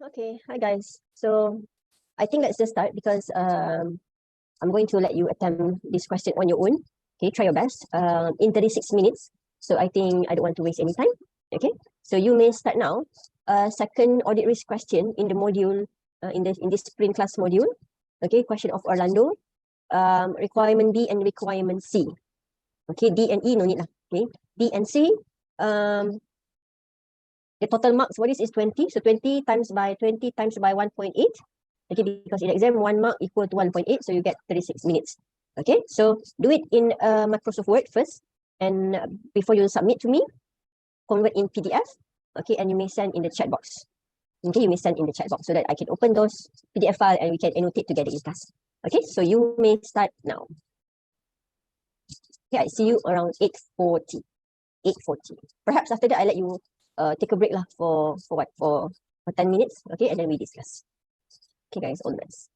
Okay, hi guys. So I think let's just start because I'm going to let you attempt this question on your own. Okay, try your best in 36 minutes. So I think I don't want to waste any time. Okay, so you may start now. Second audit risk question in the module in this sprint class module. Okay, question of Orlando. Requirement B and requirement C. Okay, D and E no need lah. Okay, D and C. The total marks for this is 20. So 20 times by 1.8. Okay, because in exam, 1 mark equal to 1.8. So you get 36 minutes. Okay, so do it in Microsoft Word first. And before you submit to me, convert in PDF. Okay, and you may send in the chat box. Okay, you may send in the chat box so that I can open those PDF file and we can annotate together in class. Okay, so you may start now. Okay, I see you around 8:40. 8:40. Perhaps after that, I let you take a break lah for 10 minutes. Okay, and then we discuss. Okay, guys, all the best.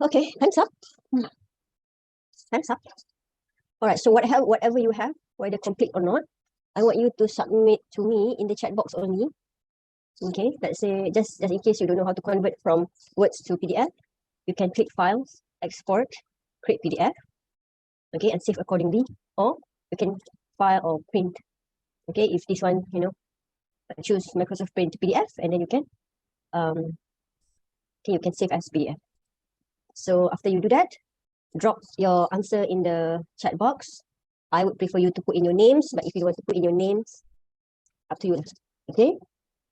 Okay, time's up. Time's up. All right, so whatever you have, whether complete or not, I want you to submit to me in the chat box only. Okay, let's say just in case you don't know how to convert from words to PDF, you can click Files, Export, Create PDF, okay, and save accordingly, or you can file or print. Okay, if this one, choose Microsoft Print PDF, and then you can save as PDF. So after you do that, drop your answer in the chat box. I would prefer you to put in your names, but if you want to put in your names, up to you. Okay,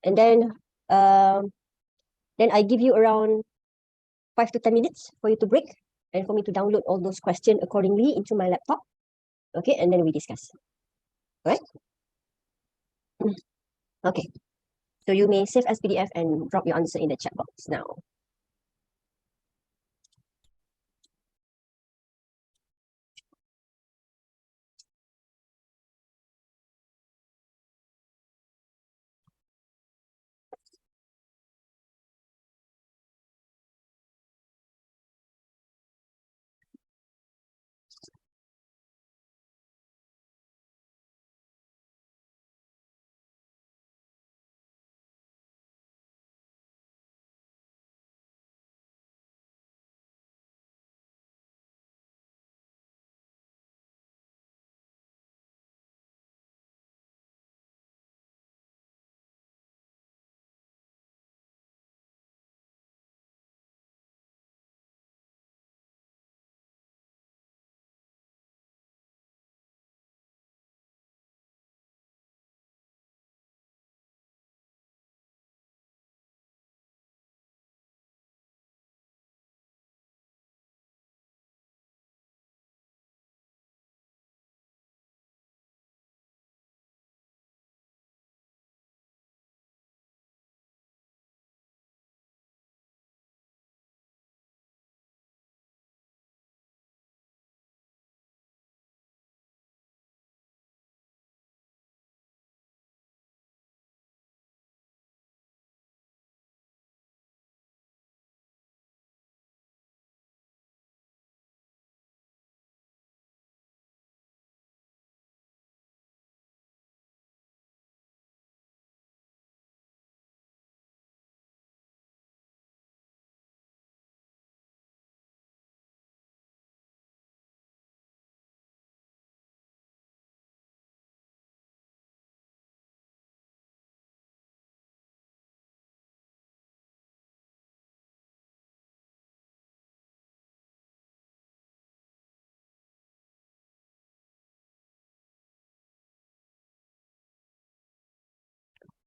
and then I give you around 5 to 10 minutes for you to break and for me to download all those questions accordingly into my laptop. Okay, and then we discuss. All right? Okay. So you may save as PDF and drop your answer in the chat box now.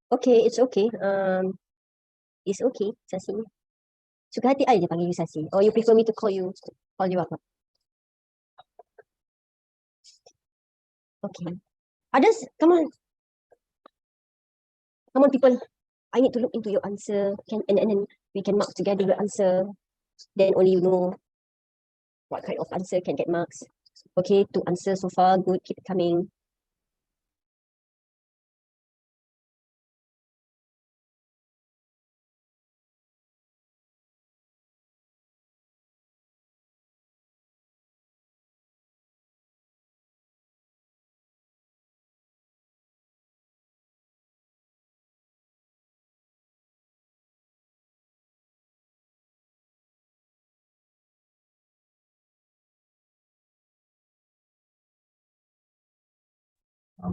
Okay, it's okay. It's okay, Sasi. Suka hati I je panggil you Sasi. Or you prefer me to call you apa? Okay. Others, come on, people. I need to look into your answer. And then we can mark together your answer. Then only you know what kind of answer can get marks. Okay, 2 answers so far. Good, keep it coming.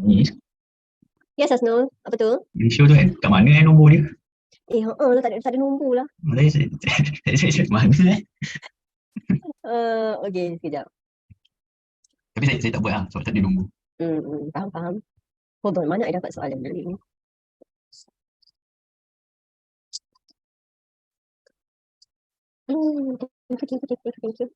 Ni Yes, Asnul. Apa tu? Malaysia tu kat mana nombor dia? Lah, tak ada nombor lah. Saya mana Okay, sekejap. Tapi saya tak buat lah sebab tak ada nombor. Faham. Hold on, mana I dapat soalan ni? Thank you.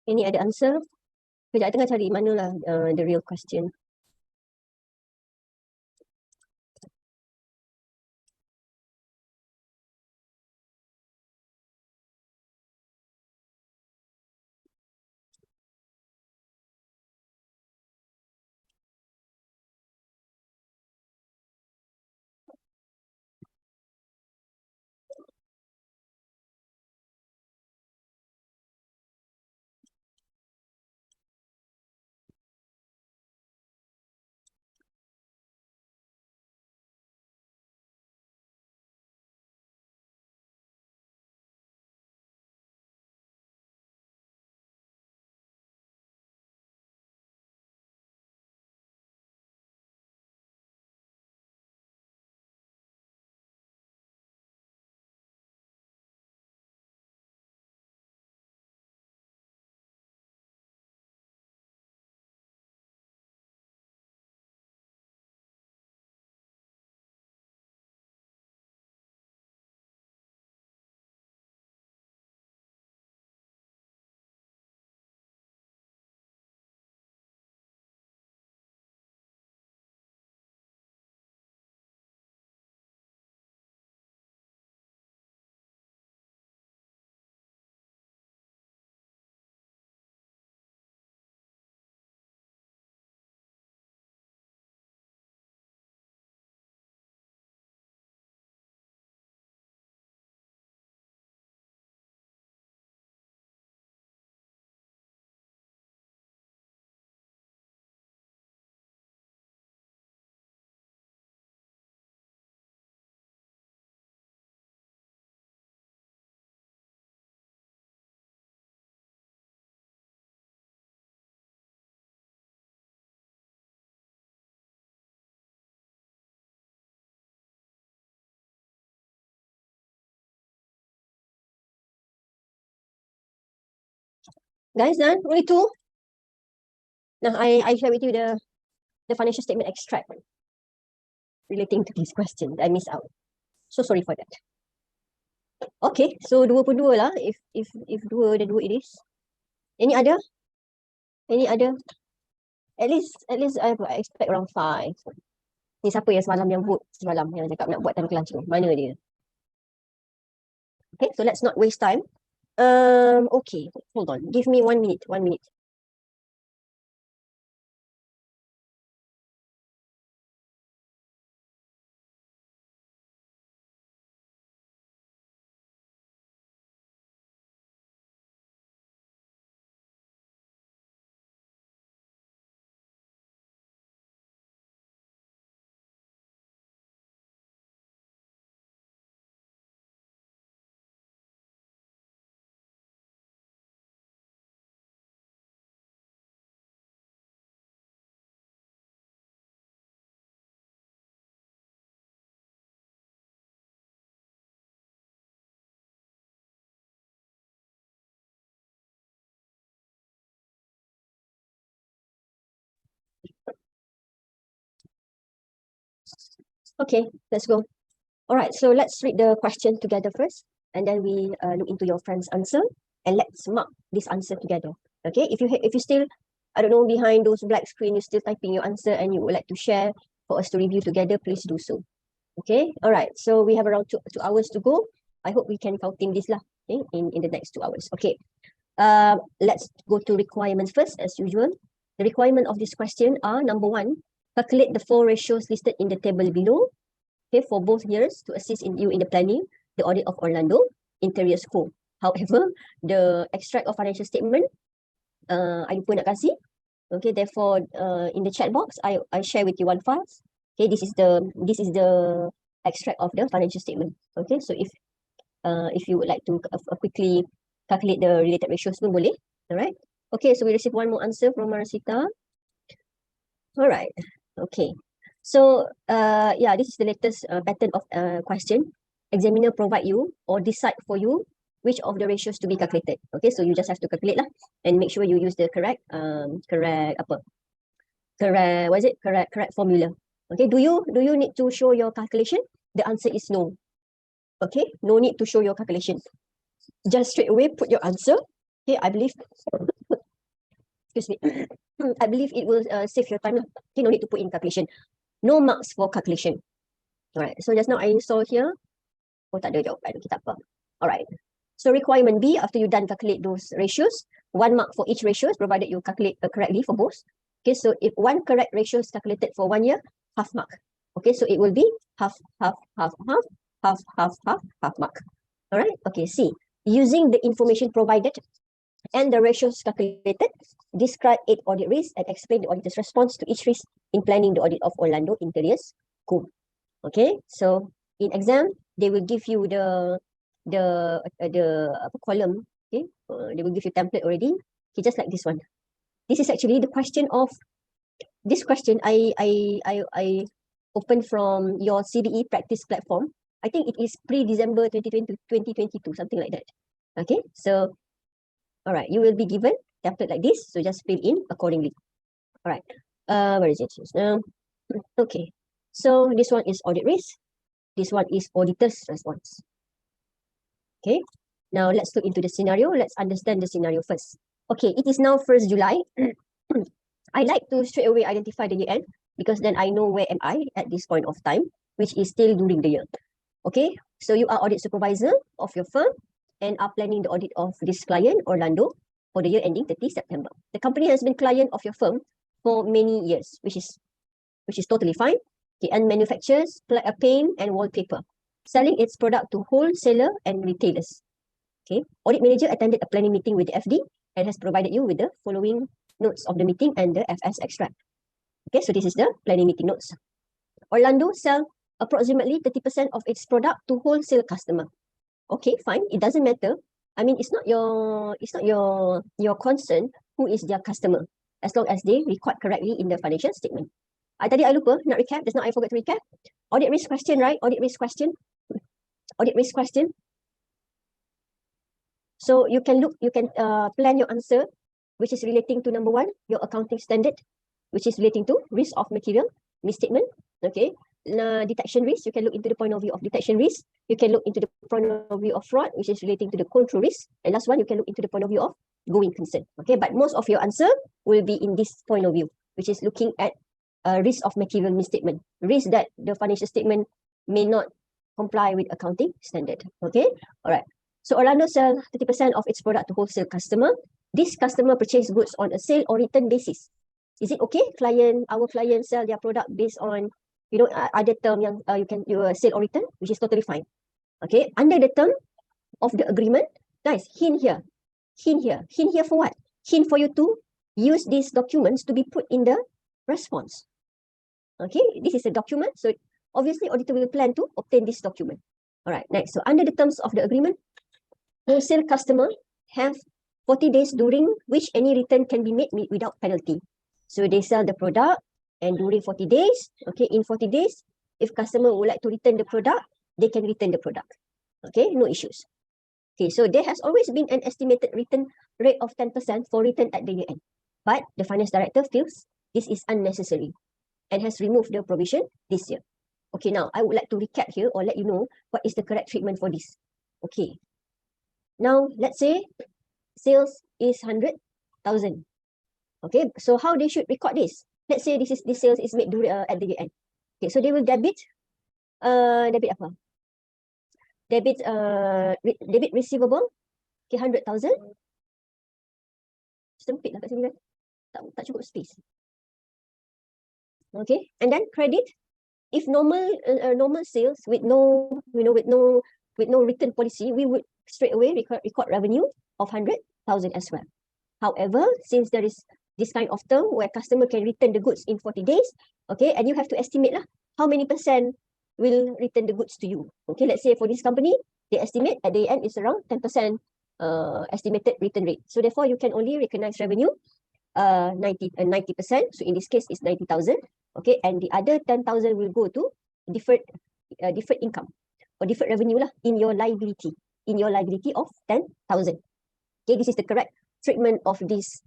Any other answer? Kejap, I tengah cari mana lah the real question. Guys, done? Only two? Now, I share with you the financial statement extract relating to this question that I missed out. So sorry for that. Okay, so 2 lah. If 2, then 2 it is. Any other? Any other? At least I expect around 5. Ni siapa yang semalam yang vote semalam yang cakap nak buat time clutch tu? Mana dia? Okay, so let's not waste time. Okay, hold on. Give me 1 minute. 1 minute. Okay, let's go. All right, so let's read the question together first, and then we look into your friend's answer, and let's mark this answer together. Okay, if you still, I don't know, behind those black screen, you're still typing your answer and you would like to share for us to review together, please do so. Okay, all right, so we have around 2 hours to go. I hope we can counting this lah, okay, in the next 2 hours. Okay, let's go to requirements first as usual. The requirement of this question are, number 1, calculate the 4 ratios listed in the table below, okay, for both years to assist you in the planning, the audit of Orlando Interior School. However, the extract of financial statement, I lupa nak kasih. Okay, therefore, in the chat box, I share with you one file. Okay, this is the extract of the financial statement. Okay, so if you would like to quickly calculate the related ratios pun boleh. Alright. Okay, so we receive one more answer from Marasita. Alright. Okay. So, yeah, this is the latest pattern of question. Examiner provide you or decide for you which of the ratios to be calculated. Okay, so you just have to calculate lah and make sure you use the correct formula. Okay, do you need to show your calculation? The answer is no. Okay, no need to show your calculation. Just straight away put your answer. Okay, I believe excuse me, I believe it will save your time. You no need to put in calculation. No marks for calculation. Alright, so just now I saw here. Oh, tak ada jawapan. Okay, tak apa. Alright. So requirement B, after you done calculate those ratios, 1 mark for each ratios, provided you calculate correctly for both. Okay, so if one correct ratio is calculated for 1 year, half mark. Okay, so it will be half mark. Alright, okay, C. Using the information provided and the ratios calculated, describe 8 audit risks and explain the auditor's response to each risk in planning the audit of Orlando Interiors Co. Okay, so in exam, they will give you the column. Okay, they will give you template already. Okay, just like this one. This is actually the question of this question. I opened from your CBE practice platform. I think it is pre-December 2020 2022, something like that. Okay, so all right, you will be given template like this, so just fill in accordingly. All right, where is it? Okay, so this one is audit risk. This one is auditor's response. Okay, now let's look into the scenario. Let's understand the scenario first. Okay, it is now 1st July. I like to straight away identify the year end because then I know where am I at this point of time, which is still during the year. Okay, so you are audit supervisor of your firm and are planning the audit of this client, Orlando, for the year ending 30 September. The company has been client of your firm for many years, which is totally fine. Okay, and manufactures paint and wallpaper, selling its product to wholesaler and retailers. Okay, audit manager attended a planning meeting with the FD and has provided you with the following notes of the meeting and the FS extract. Okay, so this is the planning meeting notes. Orlando sell approximately 30% of its product to wholesale customer. Okay, fine. It doesn't matter. I mean, it's not your concern who is their customer, as long as they record correctly in the financial statement. Tadi I lupa nak recap. Just now I forgot to recap. Audit risk question, right? Audit risk question. Audit risk question. So you can plan your answer, which is relating to number 1, your accounting standard, which is relating to risk of material misstatement. Okay. Detection risk, you can look into the point of view of detection risk. You can look into the point of view of fraud, which is relating to the control risk. And last one, you can look into the point of view of going concern. Okay, but most of your answer will be in this point of view, which is looking at risk of material misstatement, risk that the financial statement may not comply with accounting standard. Okay, all right. So Orlando sell 30% of its product to wholesale customer. This customer purchase goods on a sale or return basis. Is it okay? Our client sell their product based on, other term yang you sale or return, which is totally fine. Okay, under the term of the agreement, guys, hint here for what? Hint for you to use these documents to be put in the response. Okay, this is a document, so obviously auditor will plan to obtain this document. All right, next. So under the terms of the agreement, wholesale customer have 40 days during which any return can be made without penalty. So they sell the product, and during 40 days, okay, in 40 days, if customer would like to return the product, they can return the product. Okay, no issues. Okay, so there has always been an estimated return rate of 10% for return at the year end. But the finance director feels this is unnecessary and has removed the provision this year. Okay, now I would like to recap here or let you know what is the correct treatment for this. Okay, now let's say sales is 100,000. Okay, so how they should record this? Let's say this sales is made at the year end. Okay, so they will debit apa? Debit receivable. Okay, 100,000. Sempit lah kat sini kan. Tak cukup space. Okay, and then credit. If normal sales with no return policy, we would straight away record revenue of 100,000 as well. However, since there is this kind of term where customer can return the goods in 40 days, okay, and you have to estimate lah how many percent will return the goods to you. Okay, let's say for this company, they estimate at the end is around 10% estimated return rate. So therefore, you can only recognize revenue 90%. So in this case, it's 90,000. Okay, and the other 10,000 will go to deferred income or deferred revenue lah in your liability of 10,000. Okay, this is the correct treatment of this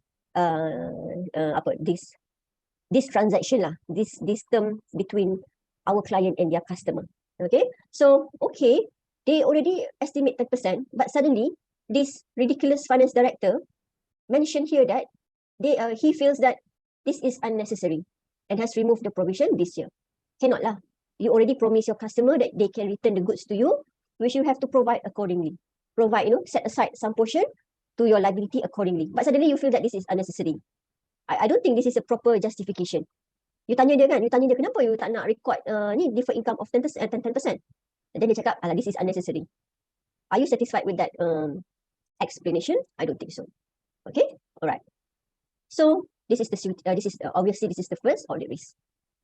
this transaction lah, this term between our client and their customer. Okay, so okay, they already estimate 10%, but suddenly this ridiculous finance director mentioned here that he feels that this is unnecessary and has removed the provision this year. Cannot lah. You already promised your customer that they can return the goods to you, which you have to provide accordingly. Provide, set aside some portion to your liability accordingly. But suddenly you feel that this is unnecessary. I don't think this is a proper justification. You tanya dia kenapa you tak nak record ni deferred income of 10%. And then dia cakap, alah, this is unnecessary. Are you satisfied with that explanation? I don't think so. Okay, all right. So this is obviously this is the first audit risk.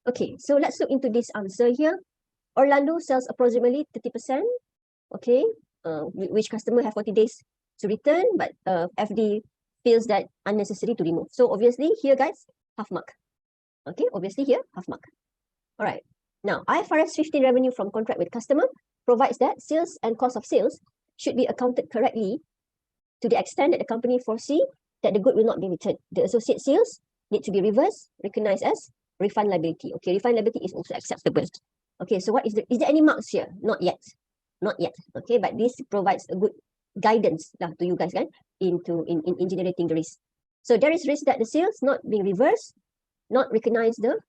Okay, so let's look into this answer here. Orlando sells approximately 30%. Okay, which customer have 40 days to return, but FD feels that unnecessary to remove. So obviously here, guys, half mark. Okay, obviously here, half mark. All right. Now, IFRS 15 revenue from contract with customer provides that sales and cost of sales should be accounted correctly to the extent that the company foresee that the good will not be returned. The associate sales need to be reversed, recognized as refund liability. Okay, refund liability is also acceptable. Okay, so is there any marks here? Not yet. Not yet. Okay, but this provides a good guidance to you guys, in generating the risk. So there is risk that the sales not being reversed, not recognize the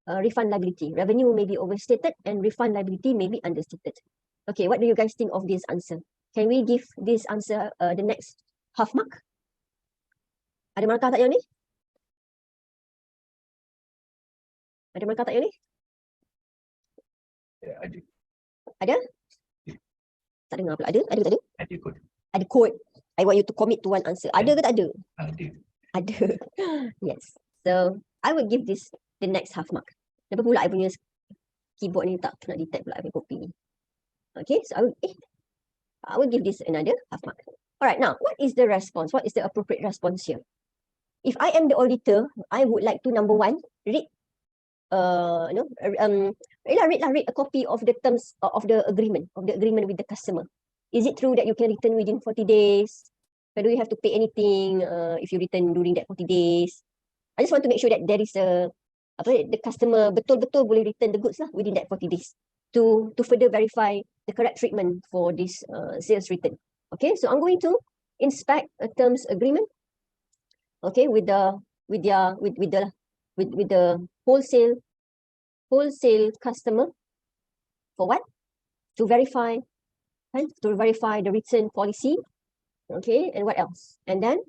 refund liability. Revenue may be overstated and refund liability may be understated. Okay, what do you guys think of this answer? Can we give this answer the next half mark? Ada markah tak yang ni? Ada markah tak yang ni? Ada. Ada? Tak dengar pula. Ada? Ada kot. Ada code. I want you to commit to one answer. Ada ke tak ada? Ada. Ada. Yes. So, I would give this the next half mark. Kenapa pula I punya keyboard ni tak nak detect pula I punya kopi ni. Okay, so I will give this another half mark. Alright, now, what is the response? What is the appropriate response here? If I am the auditor, I would like to, number one, read a copy of the terms of the agreement with the customer. Is it true that you can return within 40 days? Or do you have to pay anything if you return during that 40 days? I just want to make sure that there is the customer betul-betul boleh return the goods within that 40 days to further verify the correct treatment for this sales return. Okay, so I'm going to inspect a terms agreement. Okay, with the wholesale customer for what? To verify the return policy. Okay, and what else? And then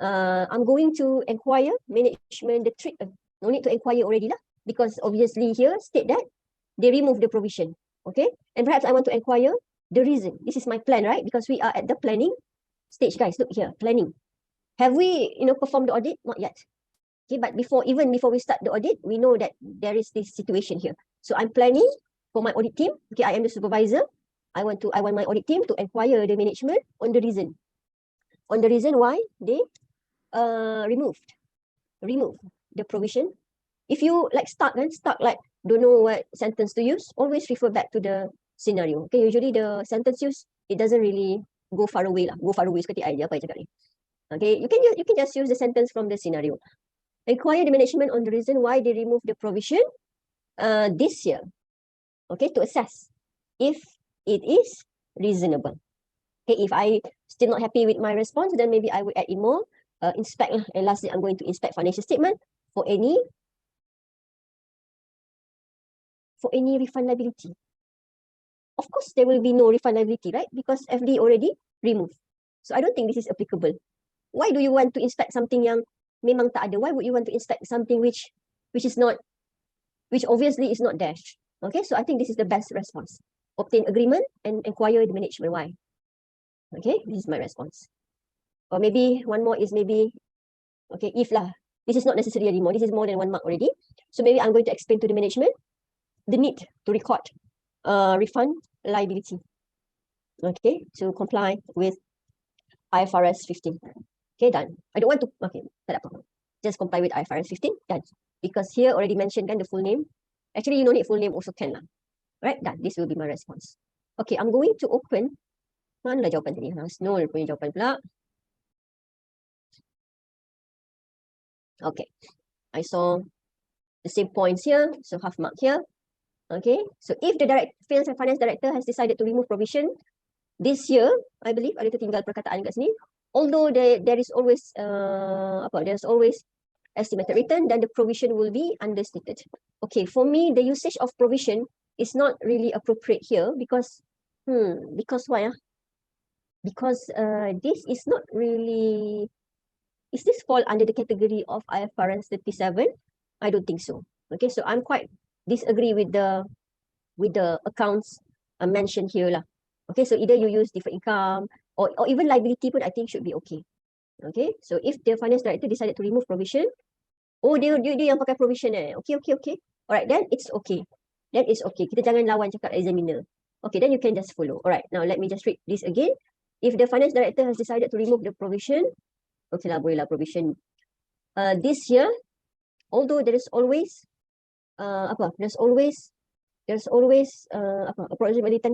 I'm going to inquire management the treatment. No need to inquire already because obviously here state that they remove the provision. Okay, and perhaps I want to inquire the reason. This is my plan, right? Because we are at the planning stage, guys. Look here, planning. Have we, performed the audit? Not yet. Okay, but even before we start the audit, we know that there is this situation here. So I'm planning for my audit team. Okay, I am the supervisor. I want my audit team to inquire the management on the reason why they removed the provision. If you stuck don't know what sentence to use, always refer back to the scenario. Okay, usually the sentence used, it doesn't really go far away seperti I apa cakap ni. Okay, you can just use the sentence from the scenario. Inquire the management on the reason why they removed the provision this year. Okay, to assess if it is reasonable. Okay, if I still not happy with my response, then maybe I would add in more, inspect, and lastly, I'm going to inspect financial statement for any refund liability. Of course, there will be no refund liability, right? Because FD already removed. So I don't think this is applicable. Why do you want to inspect something yang memang tak ada? Why would you want to inspect something which obviously is not there? Okay, so I think this is the best response. Obtain agreement and inquire the management why. Okay, this is my response. Or maybe one more is maybe, okay, if this is not necessary anymore. This is more than 1 mark already. So maybe I'm going to explain to the management the need to record refund liability. Okay, to comply with IFRS 15. Okay, done. I don't want to, okay, tak apa. Just comply with IFRS 15, done. Because here already mentioned the full name. Actually, you don't need full name also can . Right, done. This will be my response. Okay, I'm going to open. Mana jawapan tadi? Snowll punya jawapan pula. Okay, I saw the same points here. So half mark here. Okay, so if the sales and finance director has decided to remove provision this year, I believe ada tertinggal perkataan kat sini. although there is always there's always estimated return, then the provision will be understated. Okay, for me, the usage of provision is not really appropriate here because why? Because this is not really, is this fall under the category of IFRS 37? I don't think so. Okay, so I'm quite disagree with the accounts mentioned here lah. Okay, so either you use deferred income or even liability pun I think should be okay. Okay, so if the finance director decided to remove provision, dia yang pakai provision okay. Alright, then it's okay. Then it's okay. Kita jangan lawan cakap examiner. Okay, then you can just follow. Alright, now let me just read this again. If the finance director has decided to remove the provision, okay lah, boleh lah provision. This year, although there is always approximately 10%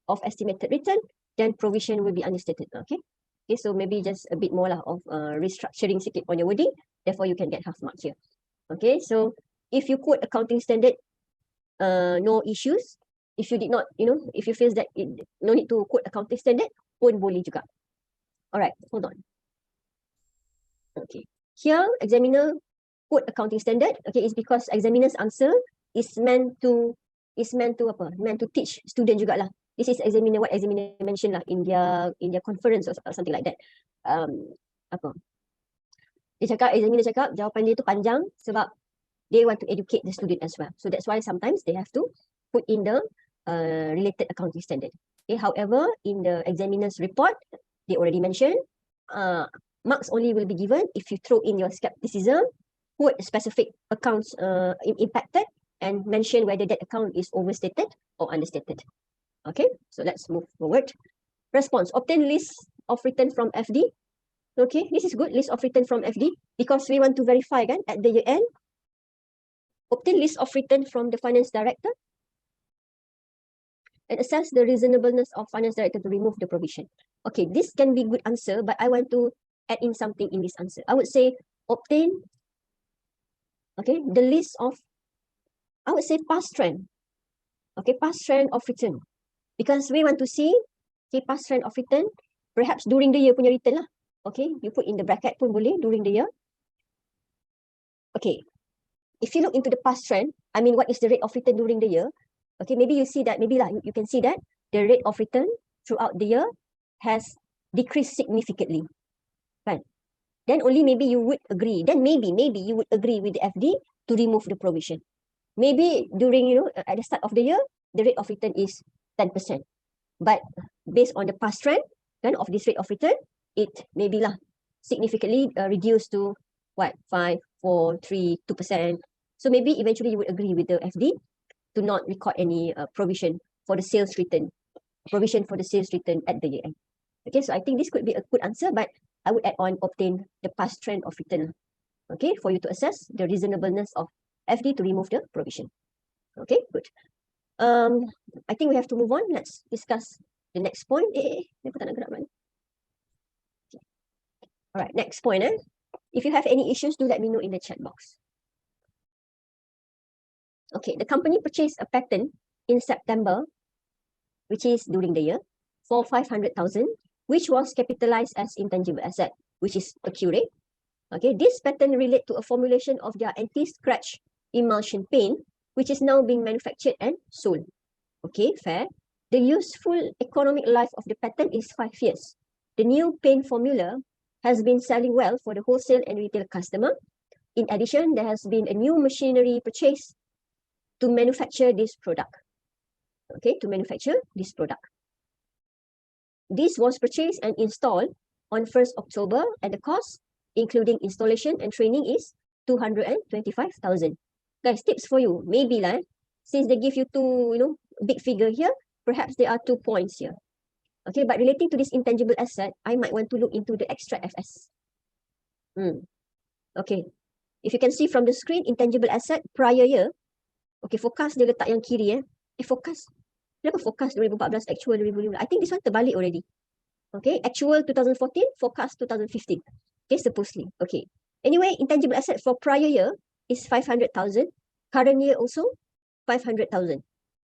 of estimated return, then provision will be understated. Okay, so maybe just a bit more lah of restructuring sikit on your wording, therefore you can get half mark here. Okay, so if you quote accounting standard, no issues. If you did not, if you feel that no need to quote accounting standard, pun boleh juga. Alright, hold on. Okay, here examiner quote accounting standard. Okay, it's because examiner's answer is meant to teach student jugalah. This is what examiner mentioned lah in their conference or something like that. Examiner cakap jawapan dia tu panjang sebab they want to educate the student as well. So that's why sometimes they have to put in the related accounting standard. Okay, however, in the examiner's report, they already mentioned marks only will be given if you throw in your skepticism, quote specific accounts impacted, and mention whether that account is overstated or understated. Okay, so let's move forward. Response: obtain list of return from FD. Okay, this is good, list of return from FD, because we want to verify kan at the year end. Obtain list of return from the finance director and assess the reasonableness of finance director to remove the provision. Okay, this can be good answer, but I want to add in something in this answer. I would say obtain, okay, the list of, I would say past trend. Okay, past trend of return. Because we want to see, okay, past trend of return, perhaps during the year punya return lah. Okay, you put in the bracket pun boleh, during the year. Okay, if you look into the past trend, I mean, what is the rate of return during the year? Okay, maybe you see that, you can see that the rate of return throughout the year has decreased significantly. Right? Then only maybe you would agree. Then maybe you would agree with the FD to remove the provision. Maybe during, at the start of the year, the rate of return is 10%. But based on the past trend of this rate of return, it may be significantly reduced to what, 5, 4, 3, 2%. So maybe eventually you would agree with the FD to not record any provision for the sales return, provision for the sales return at the year end. Okay, so I think this could be a good answer, but I would add on obtain the past trend of return. Okay, for you to assess the reasonableness of FD to remove the provision. Okay, good. I think we have to move on. Let's discuss the next point. Alright, next point. If you have any issues, do let me know in the chat box. Okay, the company purchased a patent in September, which is during the year, for 500,000, which was capitalized as intangible asset, which is accurate. Okay, this patent relate to a formulation of their anti-scratch emulsion paint, which is now being manufactured and sold. Okay, fair. The useful economic life of the patent is 5 years. The new paint formula has been selling well for the wholesale and retail customer. In addition, there has been a new machinery purchased to manufacture this product. Okay, to manufacture this product. This was purchased and installed on 1st October, and the cost, including installation and training, is 225,000. Guys, tips for you. Maybe since they give you two, big figure here, perhaps there are 2 points here. Okay, but relating to this intangible asset, I might want to look into the extra FS. Okay, if you can see from the screen, intangible asset prior year. Okay, forecast dia letak yang kiri. Forecast. Kenapa forecast 2014, actual 2015? I think this one terbalik already. Okay, actual 2014, forecast 2015. Okay, supposedly. Okay. Anyway, intangible asset for prior year is 500,000. Current year also 500,000.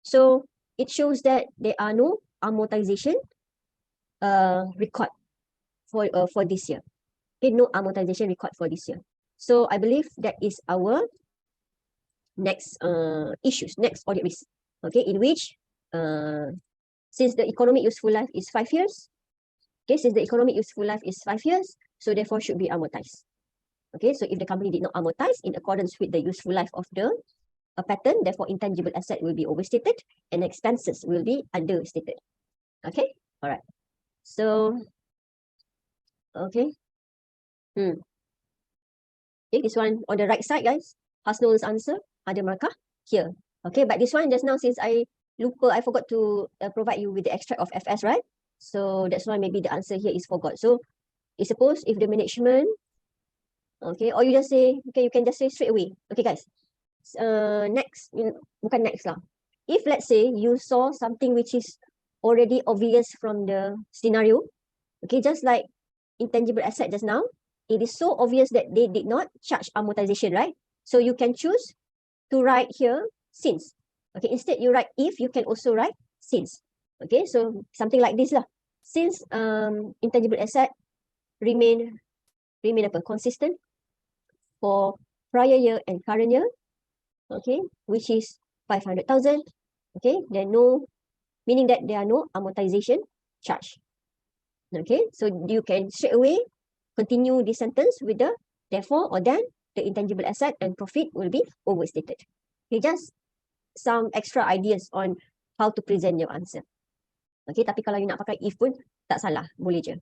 So it shows that there are no amortization record for this year. Okay, no amortization record for this year. So I believe that is our next issues, next audit risk. Okay, in which since the economic useful life is 5 years, okay, since the economic useful life is 5 years, so therefore should be amortized. Okay, so if the company did not amortize in accordance with the useful life of the pattern, therefore intangible asset will be overstated and expenses will be understated. Okay, all right. So, okay. Okay, this one on the right side, guys. Hasnul's answer, ada markah here. Okay, but this one just now, since I forgot to provide you with the extract of FS, right? So that's why maybe the answer here is forgot. So, suppose if the management, okay, or you just say, okay, you can just say straight away. Okay, guys. Next, bukan next lah. If let's say you saw something which is already obvious from the scenario, okay, just like intangible asset just now, it is so obvious that they did not charge amortization, right? So you can choose to write here since. Okay, instead you write if, you can also write since. Okay, so something like this lah. Since intangible asset remain apa, consistent for prior year and current year, okay, which is 500,000, okay, then no, meaning that there are no amortization charge. Okay, so you can straight away continue this sentence with the therefore or then the intangible asset and profit will be overstated. Okay, just some extra ideas on how to present your answer. Okay, tapi kalau you nak pakai if pun tak salah, boleh je.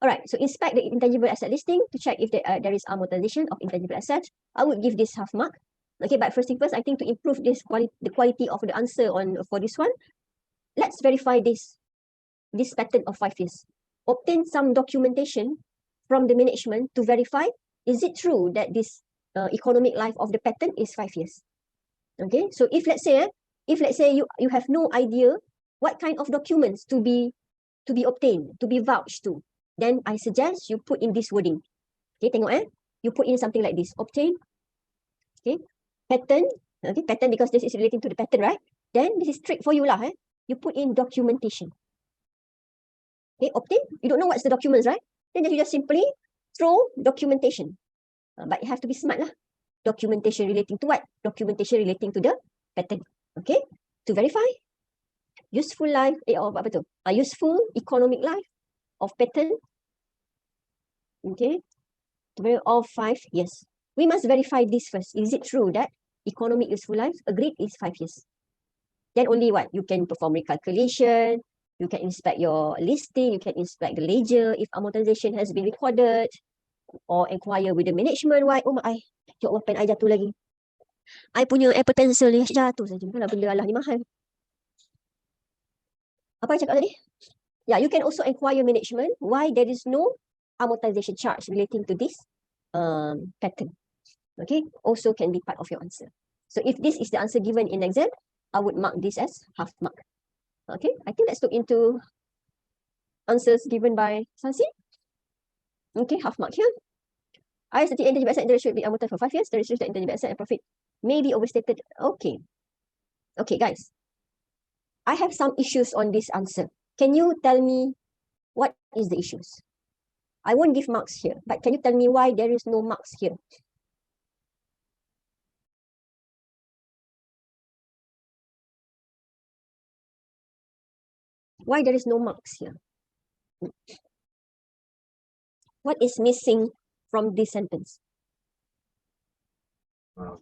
Alright, so inspect the intangible asset listing to check if there is amortization of intangible assets. I would give this half mark. Okay, but first thing first, I think to improve this the quality of the answer for this one, let's verify this pattern of 5 years. Obtain some documentation from the management to verify, is it true that this economic life of the pattern is 5 years? Okay, so if let's say you have no idea what kind of documents to be obtained, to be vouched to, then I suggest you put in this wording. Okay, tengok you put in something like this, obtain, okay, pattern, okay, pattern because this is relating to the pattern, right? Then this is trick for you lah, you put in documentation. Okay, obtain, you don't know what's the documents, right? Then you just simply throw documentation. But you have to be smart lah. Documentation relating to what? Documentation relating to the pattern. Okay, to verify useful life, apa tu? Useful economic life of pattern. Okay, to verify all 5 years. We must verify this first. Is it true that economic useful life agreed is 5 years? Then only what? You can perform recalculation, you can inspect your listing, you can inspect the ledger if amortization has been recorded, or inquire with the management. Why? Oh my, ya Allah, pen I jatuh lagi. I punya Apple Pencil ni jatuh saja. Kalau benda Allah ni mahal. Apa I cakap tadi? Yeah, you can also inquire management why there is no amortization charge relating to this pattern. Okay, also can be part of your answer. So if this is the answer given in exam, I would mark this as half mark. Okay, I think let's look into answers given by Sansi. Okay, half mark here. IS the intangible asset should be amortized for 5 years. The restriction intangible asset and profit may be overstated. Okay. Okay, guys. I have some issues on this answer. Can you tell me what is the issues? I won't give marks here, but can you tell me why there is no marks here? Why there is no marks here? What is missing from this sentence?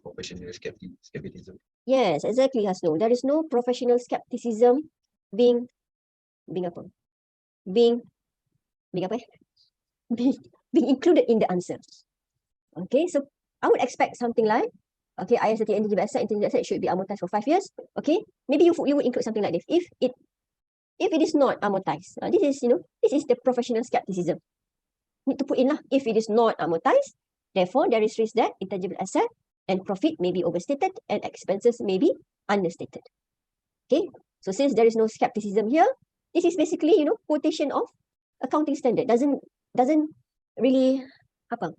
Professional skepticism. Yes, exactly, Hasno. There is no professional skepticism being apa? Being apa? Being included in the answer. Okay, so I would expect something like, okay, IS intangible asset should be amortized for 5 years. Okay, maybe you would include something like this. If it is not amortized, this is the professional skepticism. Need to put in lah. If it is not amortized, therefore there is risk that intangible asset and profit may be overstated and expenses may be understated. Okay, so since there is no skepticism here, this is basically quotation of accounting standard. Doesn't really apa?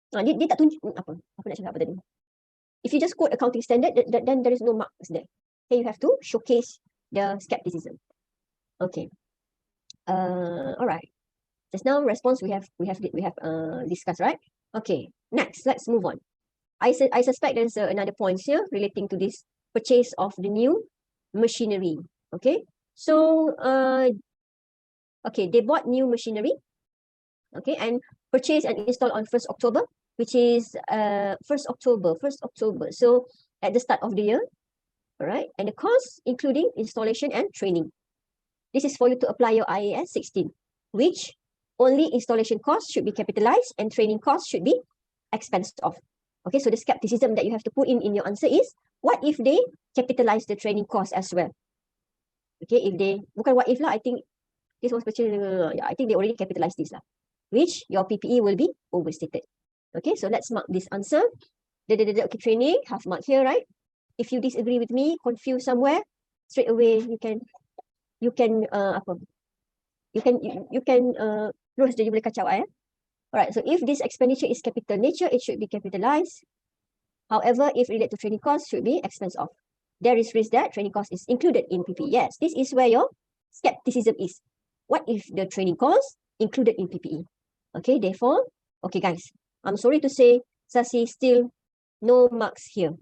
Dia tak tunjuk apa nak cakap apa tadi. If you just quote accounting standard, then there is no marks there. Okay, you have to showcase the skepticism. Okay. All right. Just now response we have discussed, right? Okay. Next, let's move on. I suspect there's another point here relating to this purchase of the new machinery. Okay. So okay, they bought new machinery. Okay, and purchase and install on 1st October, which is 1st October. So at the start of the year, all right, and the cost including installation and training. This is for you to apply your IAS 16, which only installation costs should be capitalized and training costs should be expensed off. Okay, so the skepticism that you have to put in your answer is, what if they capitalize the training cost as well? Okay, if they, bukan what if lah, I think this was purchased, yeah, I think they already capitalized this lah, which your PPE will be overstated. Okay, so let's mark this answer. Okay, training, half mark here, right? If you disagree with me, confused somewhere, straight away you can apa? You can terus jadi boleh kacau eh. Alright, so if this expenditure is capital nature, it should be capitalized. However, if related to training costs, should be expense off. There is risk that training cost is included in PPE. Yes, this is where your skepticism is. What if the training cost included in PPE? Okay, therefore, okay guys, I'm sorry to say, Sasi, still no marks here.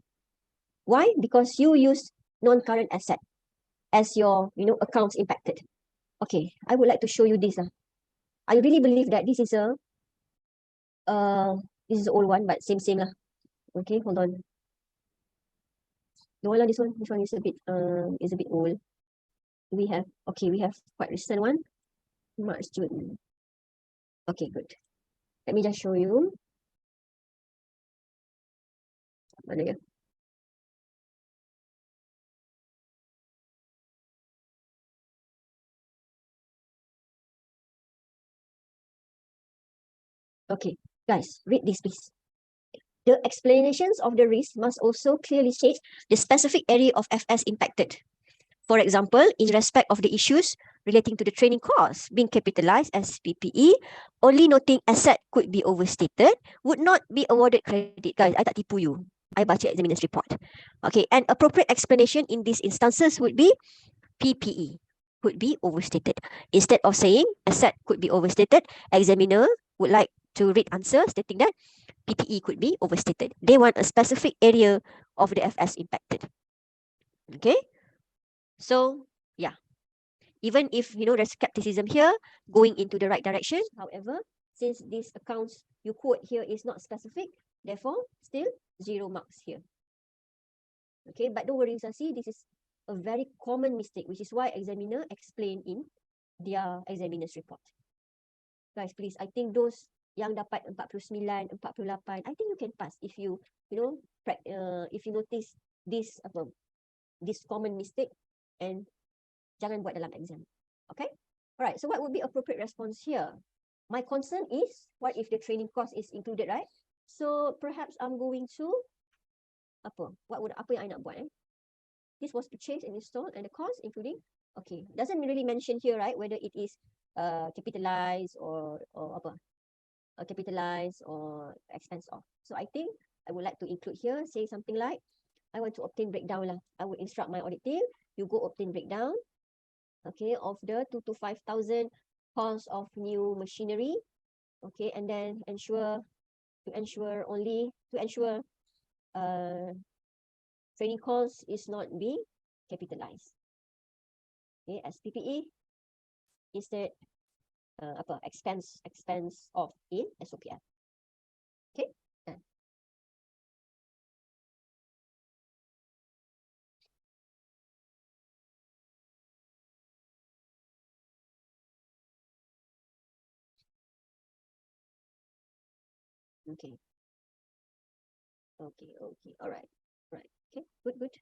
Why? Because you use non-current asset as your, accounts impacted. Okay, I would like to show you this. I really believe that this is a this is the old one, but same lah. Okay, hold on. No, this one is a bit old. We have quite recent one. March, June. Okay, good. Let me just show you. Mana ya? Okay, guys, read this please. The explanations of the risk must also clearly state the specific area of FS impacted. For example, in respect of the issues relating to the training costs being capitalized as PPE, only noting asset could be overstated would not be awarded credit. Guys, I tak tipu you. I baca examiner's report. Okay, an appropriate explanation in these instances would be PPE could be overstated. Instead of saying asset could be overstated, examiner would like to read answer stating that PPE could be overstated. They want a specific area of the FS impacted. Okay, so yeah, even if there's skepticism here going into the right direction, however, since these accounts you quote here is not specific, therefore still 0 marks here. Okay, but don't worry, Sasi, this is a very common mistake, which is why examiner explained in their examiner's report. Guys, please, I think those yang dapat 49, 48, I think you can pass if you if you notice this common mistake and jangan buat dalam exam. Okay? Alright, so what would be appropriate response here? My concern is, what if the training cost is included, right? So perhaps I'm going to apa yang I nak buat This was purchased and installed and the cost including, okay, doesn't really mention here, right, whether it is capitalized or apa, capitalized or expense off. So I think I would like to include here, say something like, I want to obtain breakdown lah. I would instruct my audit team, you go obtain breakdown, okay, of the 2 to 5,000 cost of new machinery, okay, and then ensure training costs is not being capitalized. Okay, as PPE, instead expense of in SOPL. Okay, done. Okay. All right. Okay, good.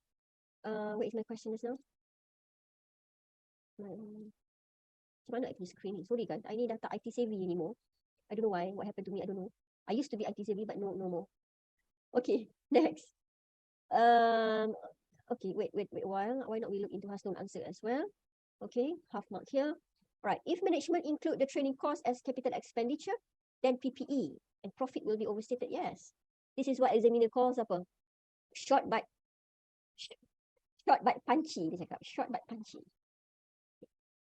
Where is my question just now? Macam mana IT screen ni? Sorry guys, I ni dah tak IT savvy anymore. I don't know why. What happened to me? I don't know. I used to be IT savvy, but no more. Okay, next. Okay, wait a while. Why not we look into Hasnul answer as well? Okay, half mark here. Right, if management include the training cost as capital expenditure, then PPE and profit will be overstated. Yes, this is what examiner calls apa? Short but punchy. Dia cakap short but punchy.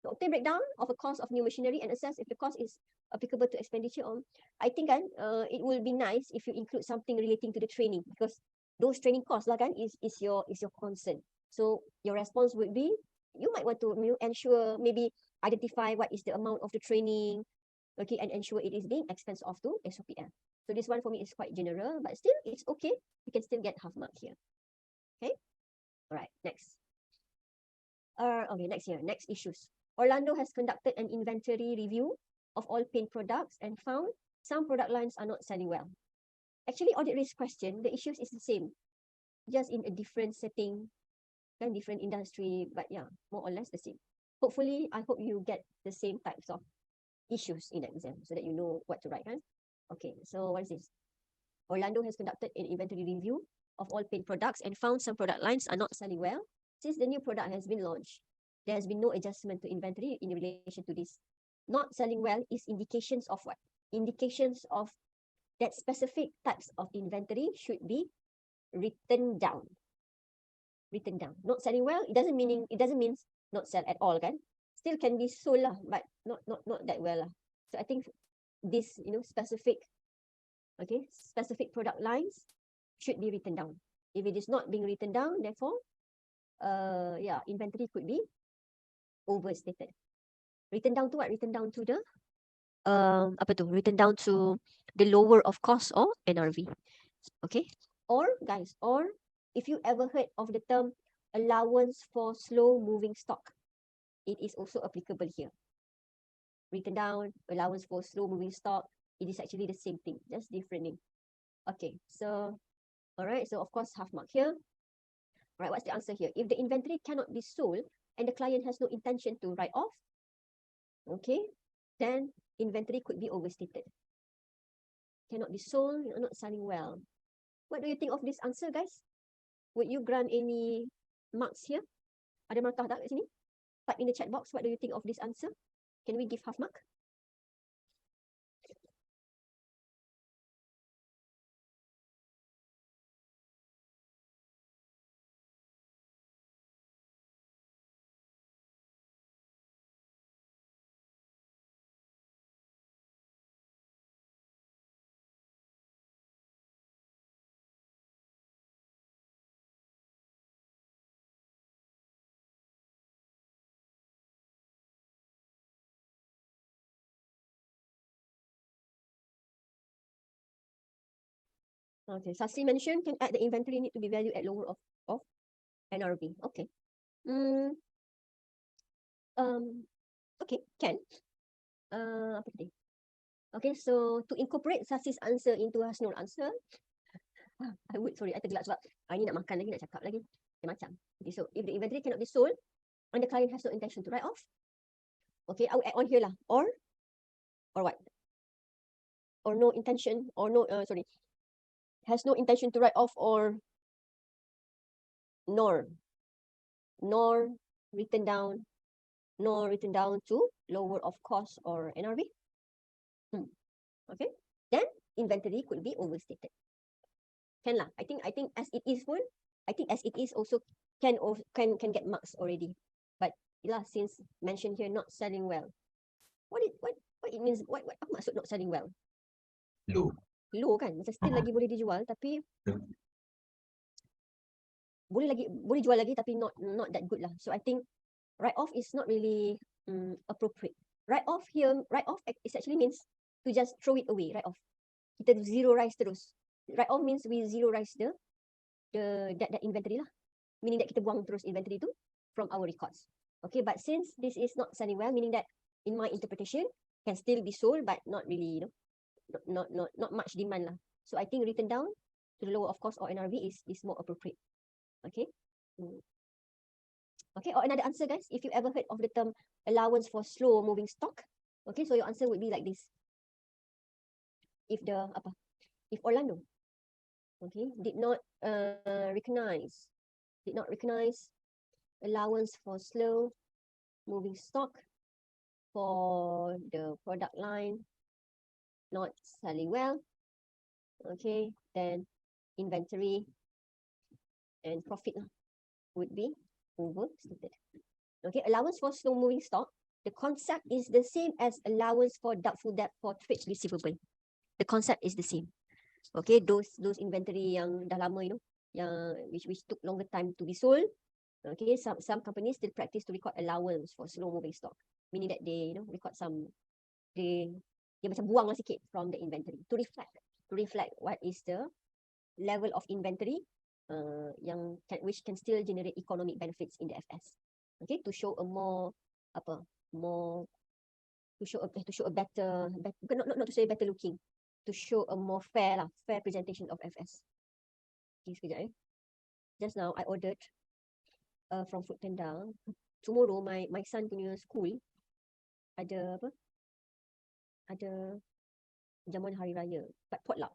To obtain breakdown of a cost of new machinery and assess if the cost is applicable to expenditure on. I think kan, it will be nice if you include something relating to the training, because those training costs lah kan is your concern. So your response would be, you might want to ensure, maybe identify what is the amount of the training, okay, and ensure it is being expensed off to SOPL. So this one for me is quite general, but still it's okay. You can still get half mark here. Okay. All right. Next. Okay. Next here. Next issues. Orlando has conducted an inventory review of all paint products and found some product lines are not selling well. Actually, audit risk question, the issues is the same, just in a different setting, and different industry, but yeah, more or less the same. Hopefully, I hope you get the same types of issues in the exam so that you know what to write. Right? Okay, so what is this? Orlando has conducted an inventory review of all paint products and found some product lines are not selling well. Since the new product has been launched, there has been no adjustment to inventory in relation to this. Not selling well is indications of what? Indications of that specific types of inventory should be written down. Written down. Not selling well, it doesn't mean not sell at all, kan? Still can be sold lah, but not that well lah. So I think this, specific, okay, specific product lines should be written down. If it is not being written down, therefore, inventory could be overstated. Written down to what? Written down to the written down to the lower of cost or NRV. Okay. Or guys, or if you ever heard of the term allowance for slow moving stock, it is also applicable here. Written down, allowance for slow moving stock, it is actually the same thing, just different name. Okay, so all right, so of course half mark here. All right, what's the answer here? If the inventory cannot be sold and the client has no intention to write off, okay, then inventory could be overstated. Cannot be sold, you're not selling well. What do you think of this answer, guys? Would you grant any marks here? Ada markah tak kat sini? Type in the chat box, what do you think of this answer? Can we give half mark? Okay, Sasi mentioned, can add the inventory need to be valued at lower of NRV. Okay. Okay, can. Apa tadi? Okay, so to incorporate Sasi's answer into Hasnul answer, I tergelak sebab ini nak makan lagi, nak cakap lagi. Macam. Okay, so if the inventory cannot be sold and the client has no intention to write off, okay, I will add on here lah. Or what? Or no intention, or no, has no intention to write off, or nor written down to lower of cost or NRV. Okay, then inventory could be overstated. Can lah. I think as it is pun, I think as it is also can get marks already. But yeah, since mentioned here not selling well, what it means? What apa maksud not selling well? Low kan, macam still lagi boleh dijual tapi boleh jual lagi tapi not that good lah. So I think write off is not really appropriate. Write off is actually means to just throw it away. Write off, kita zeroize terus. Write off means we zeroize that inventory lah, meaning that kita buang terus inventory tu from our records. Okay, but since this is not selling well, meaning that in my interpretation can still be sold but not really, not much demand lah. So I think written down to the lower of cost or NRV is more appropriate. Okay. Okay, or another answer, guys, if you ever heard of the term allowance for slow moving stock, okay, so your answer would be like this. If Orlando, okay, did not recognize allowance for slow moving stock for the product line not selling well, okay, then inventory and profit would be overstated. Okay, allowance for slow moving stock The concept is the same as allowance for doubtful debt for trade receivable. The concept is the same. Okay, those inventory yang dah lama, yang which took longer time to be sold. Okay, some companies still practice to record allowance for slow moving stock, meaning that they record some, dia macam buang lah sikit from the inventory to reflect what is the level of inventory which can still generate economic benefits in the FS. Okay, to show a better, not to say better looking, to show a more fair presentation of FS. Okay, sekejap Just now I ordered from Foodpanda. Tomorrow my son punya school ada jamuan hari raya, but potluck.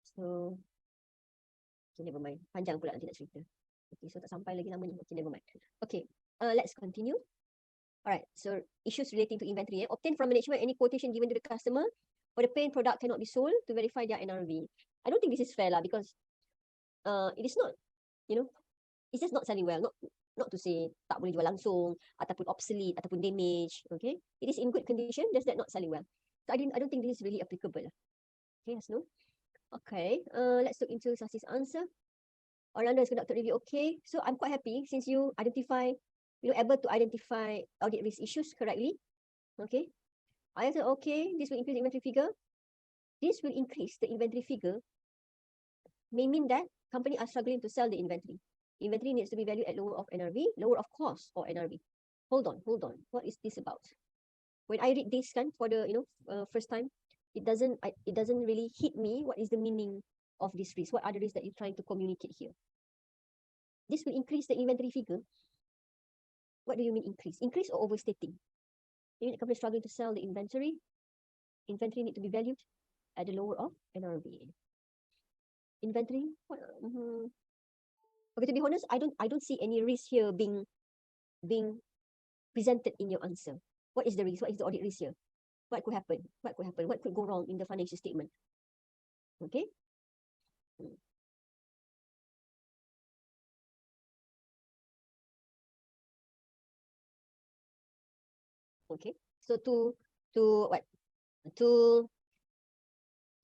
So okay, never mind. Panjang pula nanti nak cerita. Okay, so tak sampai lagi namanya. Okay, never mind. Okay, let's continue. Alright, so issues relating to inventory. Obtain from management any quotation given to the customer for the plain product cannot be sold to verify their NRV. I don't think this is fair lah, because it is not, it's just not selling well. Not to say tak boleh jual langsung ataupun obsolete ataupun damage. Okay, it is in good condition, just that not selling well. So I don't think this is really applicable. Okay, yes, no. Okay, let's look into Sasi's answer. Orlando has conducted review. Okay, so I'm quite happy since you able to identify audit risk issues correctly. Okay, I said okay, this will increase the inventory figure. This will increase the inventory figure may mean that company are struggling to sell the inventory. Inventory needs to be valued at lower of NRV, lower of cost or NRV. Hold on. What is this about? When I read this for the first time, it doesn't really hit me what is the meaning of this risk. What are the risks that you're trying to communicate here? This will increase the inventory figure. What do you mean increase? Increase or overstating? You mean the company struggling to sell the inventory? Inventory need to be valued at the lower of NRV. Inventory? Okay, to be honest, I don't see any risk here being presented in your answer. What is the risk? What is the audit risk here? What could happen? What could go wrong in the financial statement? Okay. Okay. So to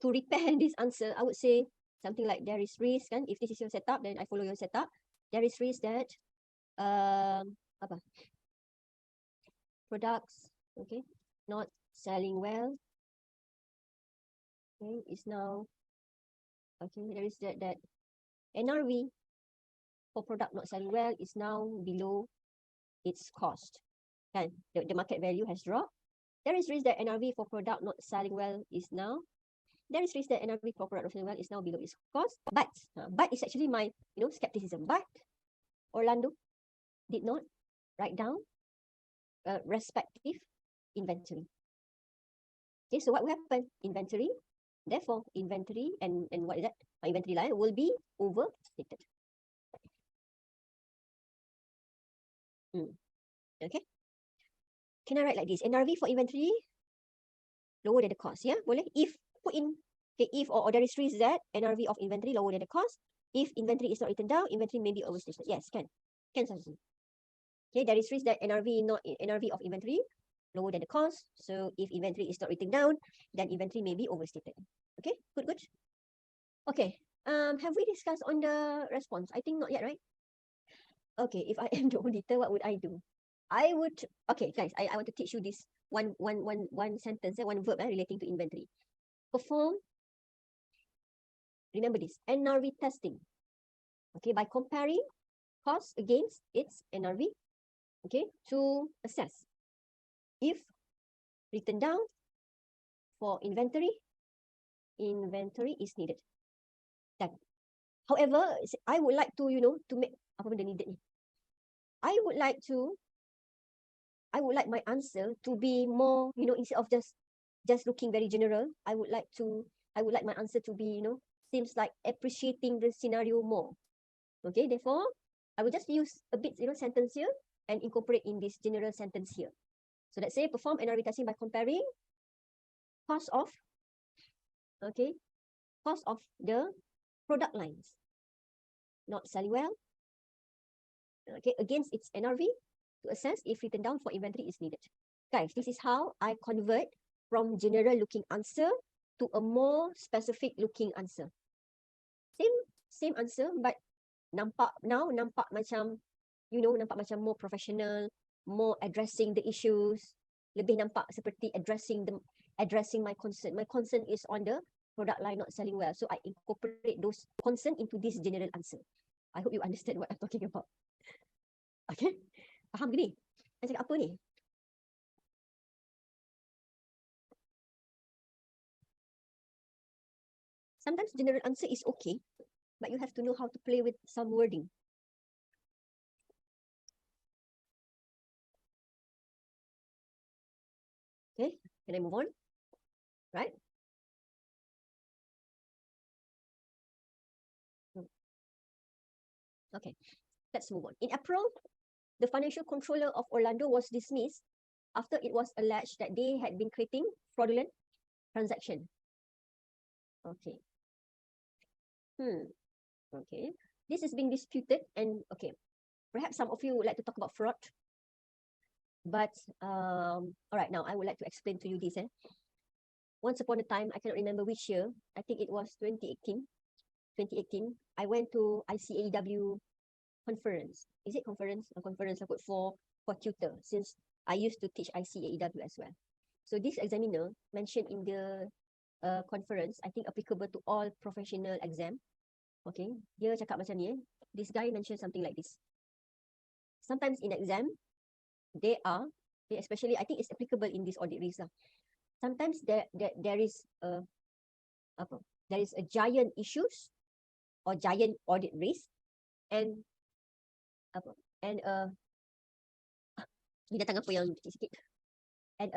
repair this answer, I would say something like there is risk, and if this is your setup, then I follow your setup. There is risk that products, okay, not selling well. Okay, is now there is that NRV for product not selling well is now below its cost. And the market value has dropped. There is risk that NRV for product not selling well is now. There is risk that NRV for product not selling well is now below its cost. But it's actually my skepticism. But Orlando did not write down respective inventory. Okay, so what will happen? Inventory. Therefore, inventory and what is that? My inventory line will be overstated. Okay. Can I write like this? NRV for inventory lower than the cost. Yeah, boleh. If put in if or there is risk that NRV of inventory lower than the cost. If inventory is not written down, inventory may be overstated. Yes, can. Okay, there is risk that NRV of inventory lower than the cost. So if inventory is not written down, then inventory may be overstated. Okay, good. Okay, have we discussed on the response? I think not yet, right? Okay, if I am the auditor, what would I do? I would, okay guys, I want to teach you this one sentence, one verb relating to inventory. Perform, remember this, NRV testing. Okay, by comparing cost against its NRV, okay, to assess if written down for inventory is needed. Done. However, I would like to, to make apa benda needed ni. I would like my answer to be more, instead of just looking very general, I would like my answer to be, seems like appreciating the scenario more. Okay, therefore, I will just use a bit, sentence here and incorporate in this general sentence here. So let's say perform NRV testing by comparing cost of the product lines not selling well, okay, against its NRV to to assess if written down for inventory is needed. Guys, this is how I convert from general looking answer to a more specific looking answer. Same answer, but nampak macam, nampak macam more professional, more addressing the issues, lebih nampak seperti addressing my concern. My concern is on the product line not selling well. So I incorporate those concern into this general answer. I hope you understand what I'm talking about. Okay? Faham ke ni? Saya cakap apa ni? Sometimes general answer is okay, but you have to know how to play with some wording. Okay, can I move on? Right? Okay, let's move on. In April, the financial controller of Orlando was dismissed after it was alleged that they had been creating fraudulent transaction. Okay. Okay. This is being disputed, and okay, perhaps some of you would like to talk about fraud. But all right, now I would like to explain to you this. Once upon a time, I cannot remember which year. I think it was 2018. 2018, I went to ICAEW conference. Is it conference? A conference for tutor, since I used to teach ICAEW as well. So this examiner mentioned in the conference, I think applicable to all professional exam. Okay, dia cakap macam ni. This guy mentioned something like this. Sometimes in exam, especially I think it's applicable in this audit risk. Sometimes there is a giant issues or giant audit risk, and binatang apa yang sikit, and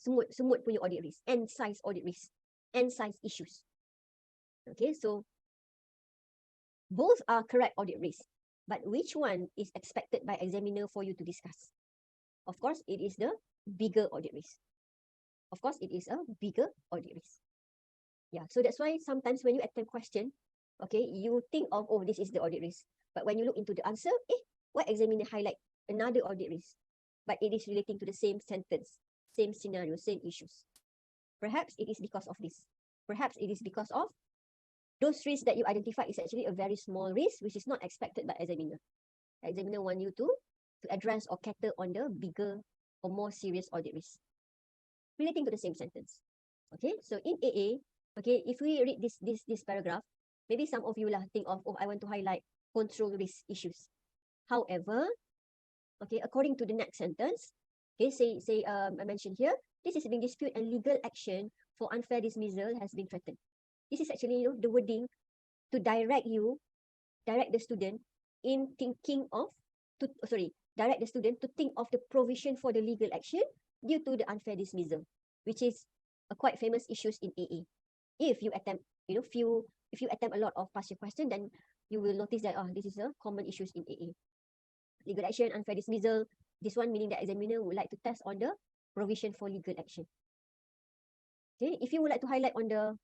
semut punya audit risk, and size audit risk, and size issues. Okay, so both are correct audit risk, but which one is expected by examiner for you to discuss? Of course, it is the bigger audit risk. Of course, it is a bigger audit risk. Yeah, so that's why sometimes when you attempt question, okay, you think of, oh, this is the audit risk. But when you look into the answer, why examiner highlight another audit risk? But it is relating to the same sentence, same scenario, same issues. Perhaps it is because of this. Perhaps it is because of those risks that you identify is actually a very small risk, which is not expected by examiner. The examiner want you to address or cater on the bigger or more serious audit risk relating to the same sentence. Okay, so in AA, okay, if we read this paragraph, maybe some of you lah think of, oh, I want to highlight control risk issues. However, okay, according to the next sentence, okay, I mentioned here, this is being disputed and legal action for unfair dismissal has been threatened. This is actually, the wording to direct the student in thinking of, direct the student to think of the provision for the legal action due to the unfair dismissal, which is a quite famous issues in AA. If you attempt, if you attempt a lot of past year question, then you will notice that this is a common issues in AA. Legal action, unfair dismissal. This one meaning that examiner would like to test on the provision for legal action. Okay, if you would like to highlight on the,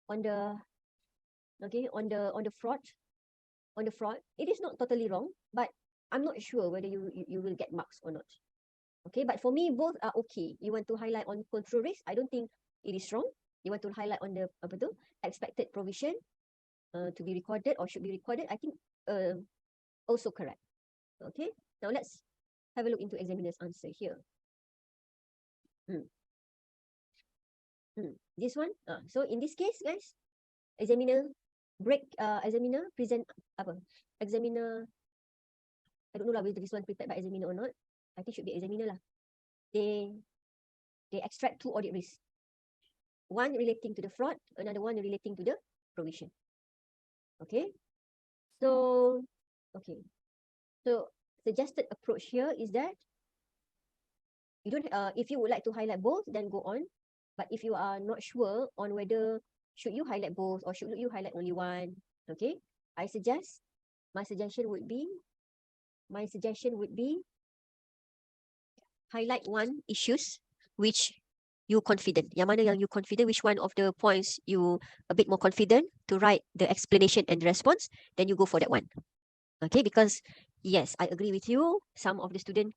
on the fraud, it is not totally wrong, but I'm not sure whether you will get marks or not. Okay, but for me, both are okay. You want to highlight on control risk, I don't think it is wrong. You want to highlight on the expected provision to be recorded or should be recorded, I think also correct. Okay, now let's have a look into examiner's answer here. This one, so in this case, guys, examiner present examiner, I don't know lah whether this one prepared by examiner or not. I think should be examiner lah. They extract two audit risks. One relating to the fraud, another one relating to the provision. Okay. So, okay. So suggested approach here is that you don't if you would like to highlight both, then go on. But if you are not sure on whether should you highlight both or should you highlight only one, okay, my suggestion would be highlight one issues which you confident. Yang mana yang you confident, which one of the points you a bit more confident to write the explanation and response, then you go for that one. Okay, because Yes, I agree with you. Some of the student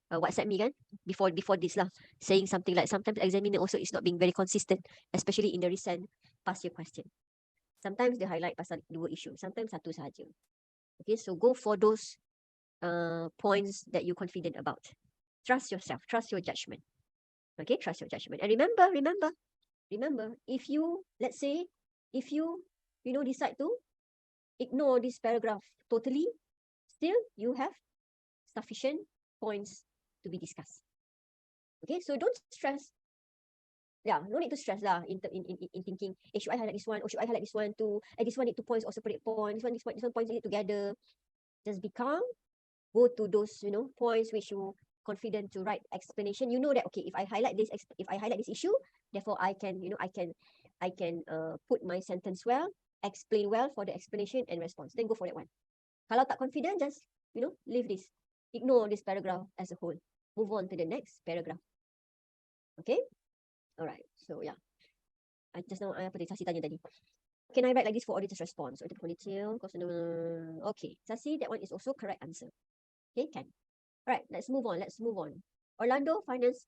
WhatsApp me kan before this lah, saying something like sometimes examiner also is not being very consistent, especially in the recent past year question. Sometimes they highlight pasal dua issue, sometimes satu sahaja. Okay, so go for those points that you confident about. Trust yourself, trust your judgment. Okay, trust your judgment. And remember, if you, let's say, if you decide to ignore this paragraph totally, still you have sufficient points to be discussed. Okay, so don't stress. Yeah, no need to stress lah in thinking, should I highlight this one or should I highlight this one too? This one need 2 points or separate points. This one points need together. Just be calm. Go to those points which you confident to write explanation. You know that okay, if I highlight this issue, therefore I can put my sentence well, explain well for the explanation and response. Then go for that one. Kalau tak confident, just leave this. Ignore this paragraph as a whole. Move on to the next paragraph. Okay? Alright. So yeah. I just now Sasi tanya tadi. Can I write like this for auditor's response? Auditor ponytail. Okay. Sasi, that one is also correct answer. Okay, can. Alright, let's move on. Orlando Finance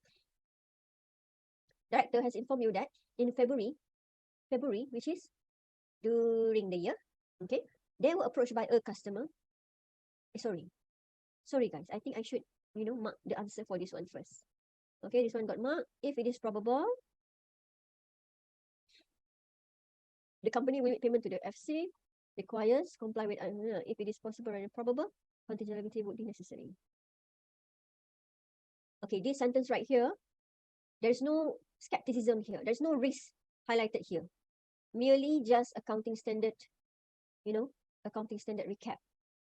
Director has informed you that in February, which is during the year, okay, they were approached by a customer. Sorry guys, I think I should mark the answer for this one first. Okay, this one got marked. If it is probable, the company will make payment to the FC, requires comply with if it is possible and probable, contingent liability would be necessary. Okay, this sentence right here, there's no skepticism here. There's no risk highlighted here. Merely just accounting standard, accounting standard recap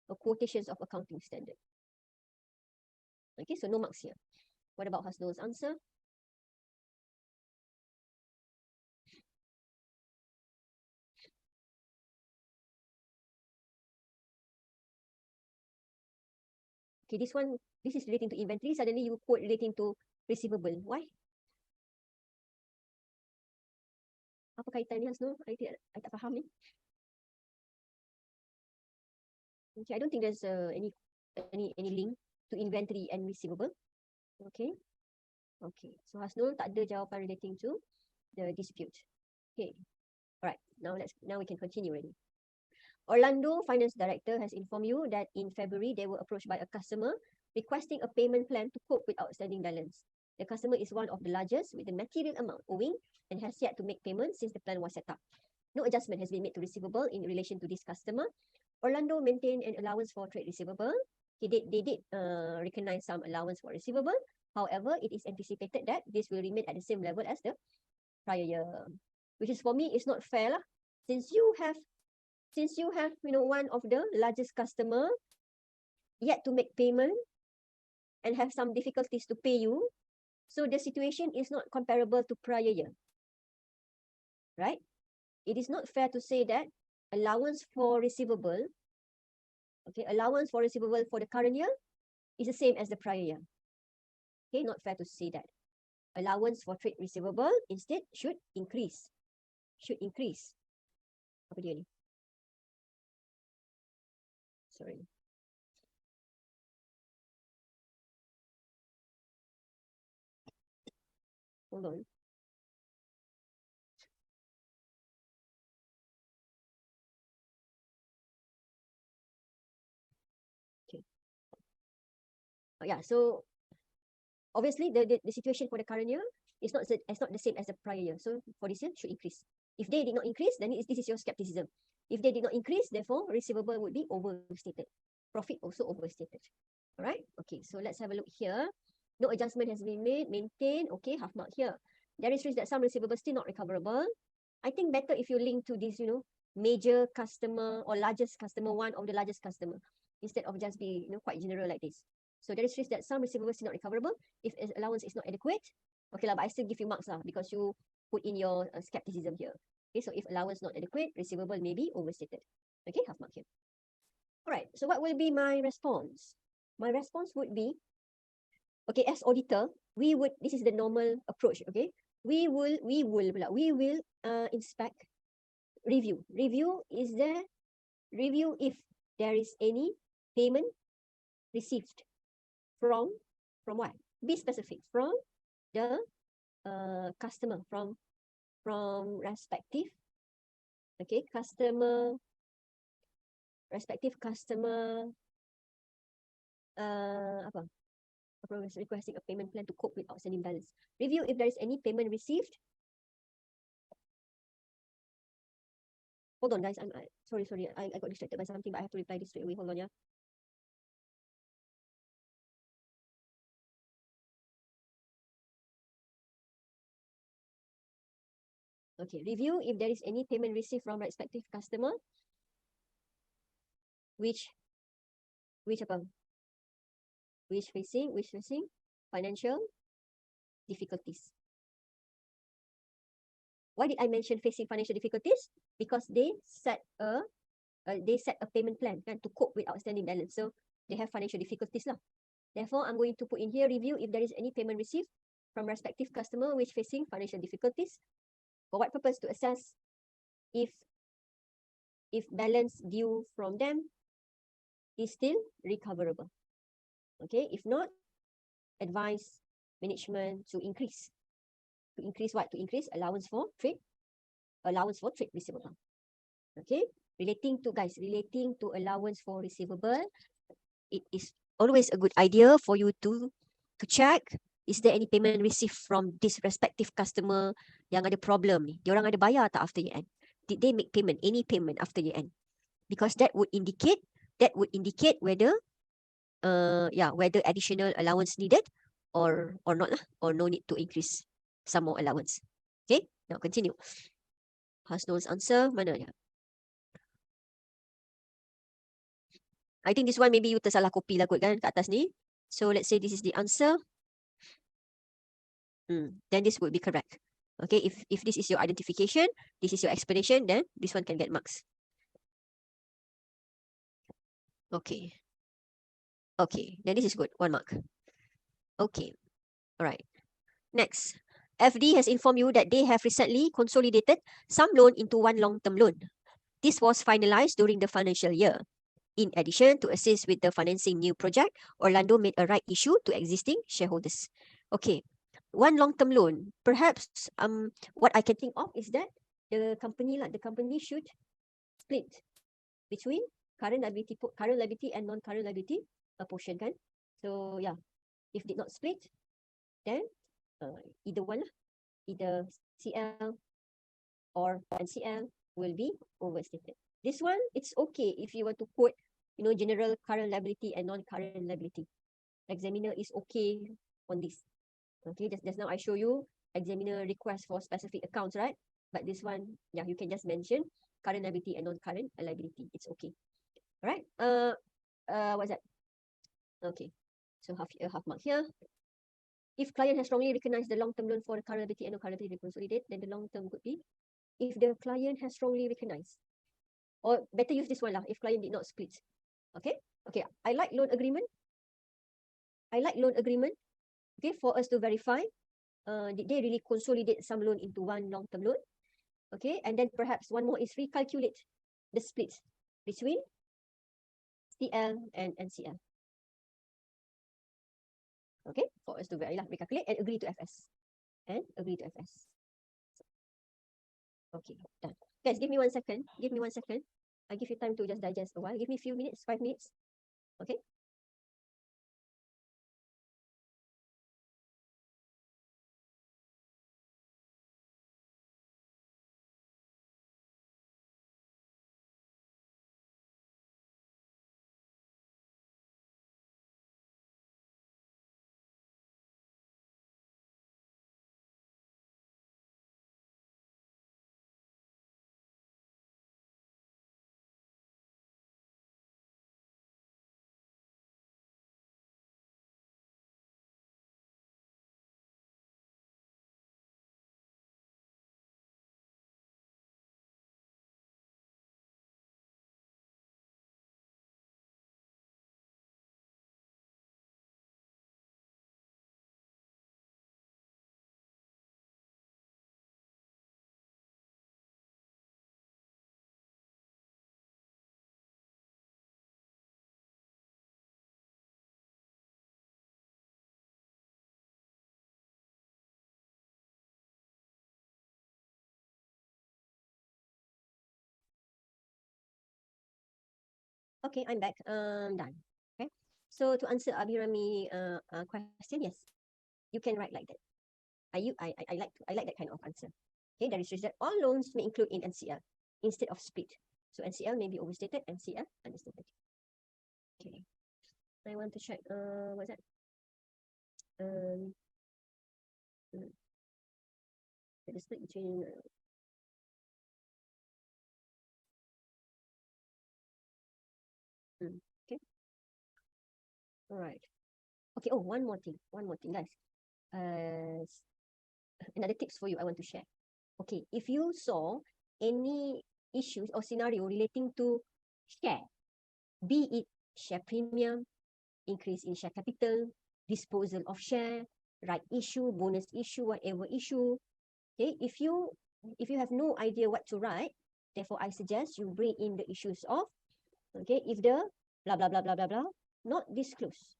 or quotations of accounting standard. Okay, so no marks here. What about Hasnul's answer? Okay, this is relating to inventory. Suddenly you quote relating to receivable. Why? Apa kaitan ni, Hasnul? I tak faham ni. Okay, I don't think there's any link to inventory and receivable. Okay. Okay. So Hasnul tak ada jawapan relating to the dispute. Okay. Alright. Now we can continue already. Orlando Finance Director has informed you that in February they were approached by a customer requesting a payment plan to cope with outstanding balance. The customer is one of the largest with the material amount owing and has yet to make payment since the plan was set up. No adjustment has been made to receivable in relation to this customer. Orlando maintained an allowance for trade receivable. They did recognize some allowance for receivable. However, it is anticipated that this will remain at the same level as the prior year, which is for me is not fair lah. Since you have one of the largest customer yet to make payment and have some difficulties to pay you, so the situation is not comparable to prior year, right? It is not fair to say that allowance for receivable, okay, allowance for receivable for the current year is the same as the prior year. Okay, not fair to say that. Allowance for trade receivable instead should increase. Apa dia ni? Sorry. Hold on. Okay. Oh, yeah, so obviously the situation for the current year is not the same as the prior year. So for this year should increase. If they did not increase, then this is your skepticism. If they did not increase, therefore receivable would be overstated. Profit also overstated. All right. Okay. So let's have a look here. No adjustment has been made. Maintained. Okay. Half mark here. There is risk that some receivables still not recoverable. I think better if you link to this, major customer or largest customer, one of the largest customer, instead of just be, quite general like this. So there is risk that some receivables still not recoverable if allowance is not adequate. Okay lah, but I still give you marks lah because you put in your skepticism here. Okay, so if allowance not adequate, receivable may be overstated. Okay, half mark here. All right, so what will be my response? My response would be, okay, as auditor, this is the normal approach, okay? We will inspect, review if there is any payment received from what? Be specific. From the customer, from respective, okay, respective customer, apa? Requesting a payment plan to cope with outstanding balance. Review if there is any payment received. Hold on, guys. I'm sorry. I got distracted by something, but I have to reply this straight away. Hold on, yeah. Okay, review if there is any payment received from respective customer, which apa? Which facing financial difficulties. Why did I mention facing financial difficulties? Because they set a payment plan kan, to cope with outstanding balance. So they have financial difficulties lah. Therefore, I'm going to put in here, review if there is any payment received from respective customer which facing financial difficulties. For what purpose? To assess if balance due from them is still recoverable. Okay, if not, advise management to increase. To increase what? To increase allowance for trade receivable. Okay, relating to allowance for receivable, it is always a good idea for you to check, is there any payment received from this respective customer yang ada problem ni? Diorang ada bayar tak after year end? Did they make any payment after year end? Because that would indicate whether whether additional allowance needed or not lah, or no need to increase some more allowance. Okay, now continue. Hasnul's answer mana ya? I think this one maybe you tersalah copy lah kot kan kat atas ni. So let's say this is the answer. Then this would be correct. Okay, if this is your identification, this is your explanation, then this one can get marks. Okay. Okay, then this is good. 1 mark. Okay. All right. Next. FD has informed you that they have recently consolidated some loan into one long-term loan. This was finalized during the financial year. In addition, to assist with the financing new project, Orlando made a right issue to existing shareholders. Okay, one long-term loan. Perhaps what I can think of is that the company should split between current liability and non-current liability portion kan. So yeah, if did not split, then either one, either CL or NCL will be overstated. This one, it's okay if you want to quote, general current liability and non-current liability. Examiner is okay on this. Okay, just now I show you examiner request for specific accounts, right? But this one, yeah, you can just mention current liability and non-current liability. It's okay. All right. What's that? Okay. So half mark here. If client has strongly recognized the long-term loan for the current liability and non-current liability consolidate, then the long-term could be if the client has strongly recognized. Or better use this one lah, if client did not split. Okay? Okay, I like loan agreement. Okay, for us to verify, did they really consolidate some loan into one long-term loan? Okay, and then perhaps one more is recalculate the split between CL and NCL. Okay, for us to recalculate and agree to FS. Okay, done. Guys, give me 1 second. I give you time to just digest a while. Give me a few minutes, 5 minutes. Okay. Okay, I'm back. Done. Okay. So to answer Abhirami question, yes, you can write like that. I like that kind of answer. Okay, there is that all loans may include in NCL instead of split. So NCL may be overstated, NCL understated. Okay. I want to check what's that? Um the split between okay. All right. Okay, oh one more thing, guys. Uh another tips for you I want to share. Okay, if you saw any issues or scenario relating to share, be it share premium, increase in share capital, disposal of share, right issue, bonus issue, whatever issue. Okay, if you have no idea what to write, therefore I suggest you bring in the issues of, okay, if the blah blah blah blah blah blah not disclosed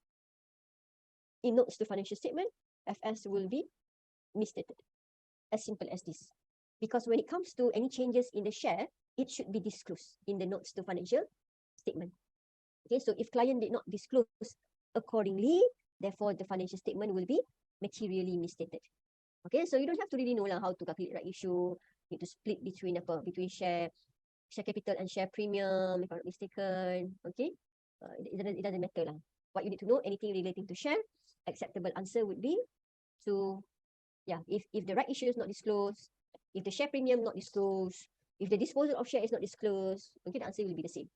in notes to financial statement, FS will be misstated. As simple as this. Because when it comes to any changes in the share, it should be disclosed in the notes to financial statement. Okay, so if client did not disclose accordingly, therefore the financial statement will be materially misstated. Okay, so you don't have to really know how to calculate right issue, need to split between share capital and share premium, if I'm not mistaken. Okay, it doesn't matter lah. What you need to know, anything relating to share, acceptable answer would be to, yeah, if the right issue is not disclosed, if the share premium not disclosed, if the disposal of share is not disclosed, okay, the answer will be the same.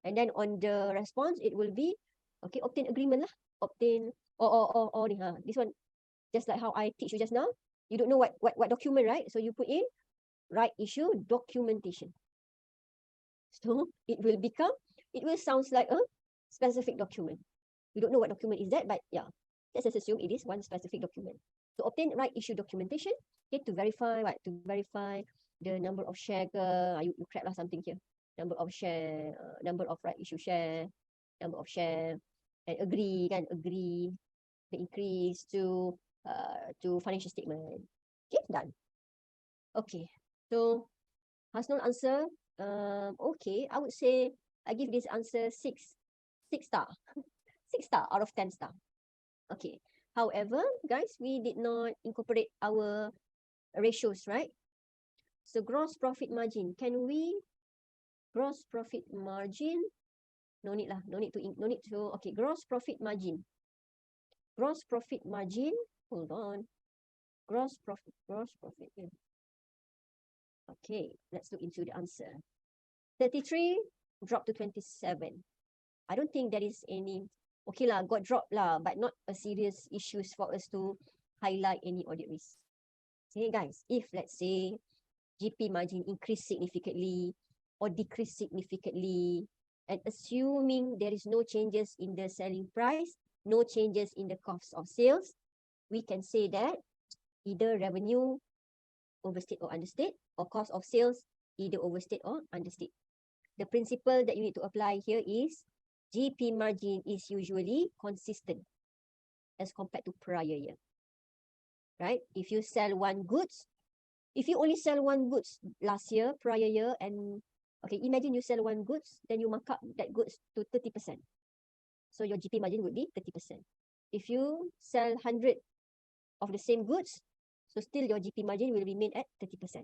And then on the response, it will be, okay, obtain agreement lah, obtain, or this one, just like how I teach you just now, you don't know what document, right? So you put in right issue documentation. So it will sounds like a specific document. We don't know what document is that, but yeah, let's just assume it is one specific document. To obtain right issue documentation, okay, to verify what? To verify the number of share ke, you crap lah something here. Number of share, number of right issue share, number of share, and agree the increase to financial statement. Okay, done. Okay, so Hasnul answer, okay, I would say I give this answer 6 star. 6 star out of 10 star. Okay. However, guys, we did not incorporate our ratios, right? So gross profit margin, can we gross profit margin? No need lah, no need to. Okay, gross profit margin. Gross profit margin. Hold on. Gross profit. Yeah. Okay, let's look into the answer. 33 dropped to 27. I don't think there is any. Okay lah, got dropped lah, but not a serious issues for us to highlight any audit risk. Okay, guys, if let's say GP margin increase significantly or decrease significantly, and assuming there is no changes in the selling price, no changes in the cost of sales, we can say that either revenue overstate or understate, or cost of sales either overstate or understate. The principle that you need to apply here is GP margin is usually consistent as compared to prior year. Right? If you sell one goods, if you only sell one goods last year, prior year, and okay, imagine you sell one goods, then you mark up that goods to 30%. So your GP margin would be 30%. If you sell 100 of the same goods, so still your GP margin will remain at 30%.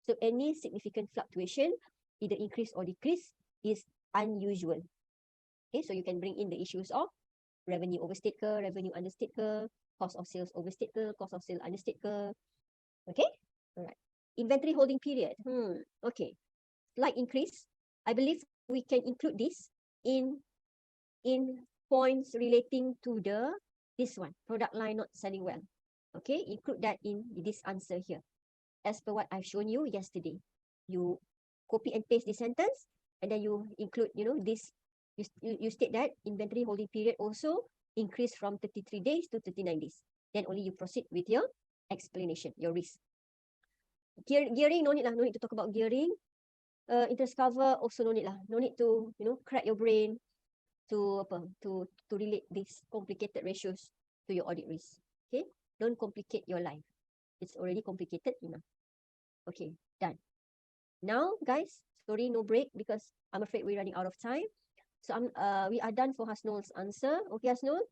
So any significant fluctuation, either increase or decrease, is unusual. Okay, so you can bring in the issues of revenue overstate ke, revenue understate ke, cost of sales overstate ke, cost of sales understate ke. Okay, all right. Inventory holding period. Okay, slight increase. I believe we can include this in points relating to this one, product line not selling well. Okay, include that in this answer here. As per what I've shown you yesterday, you copy and paste this sentence, and then you include, this. You state that inventory holding period also increased from 33 days to 39 days. Then only you proceed with your explanation, your risk. Gearing, no need lah, no need to talk about gearing. Interest cover also no need lah, no need to crack your brain to relate these complicated ratios to your audit risk. Okay, don't complicate your life. It's already complicated enough. Okay, done. Now, guys, sorry, no break because I'm afraid we're running out of time. So we are done for Hasnul's answer. Okay, Hasnul?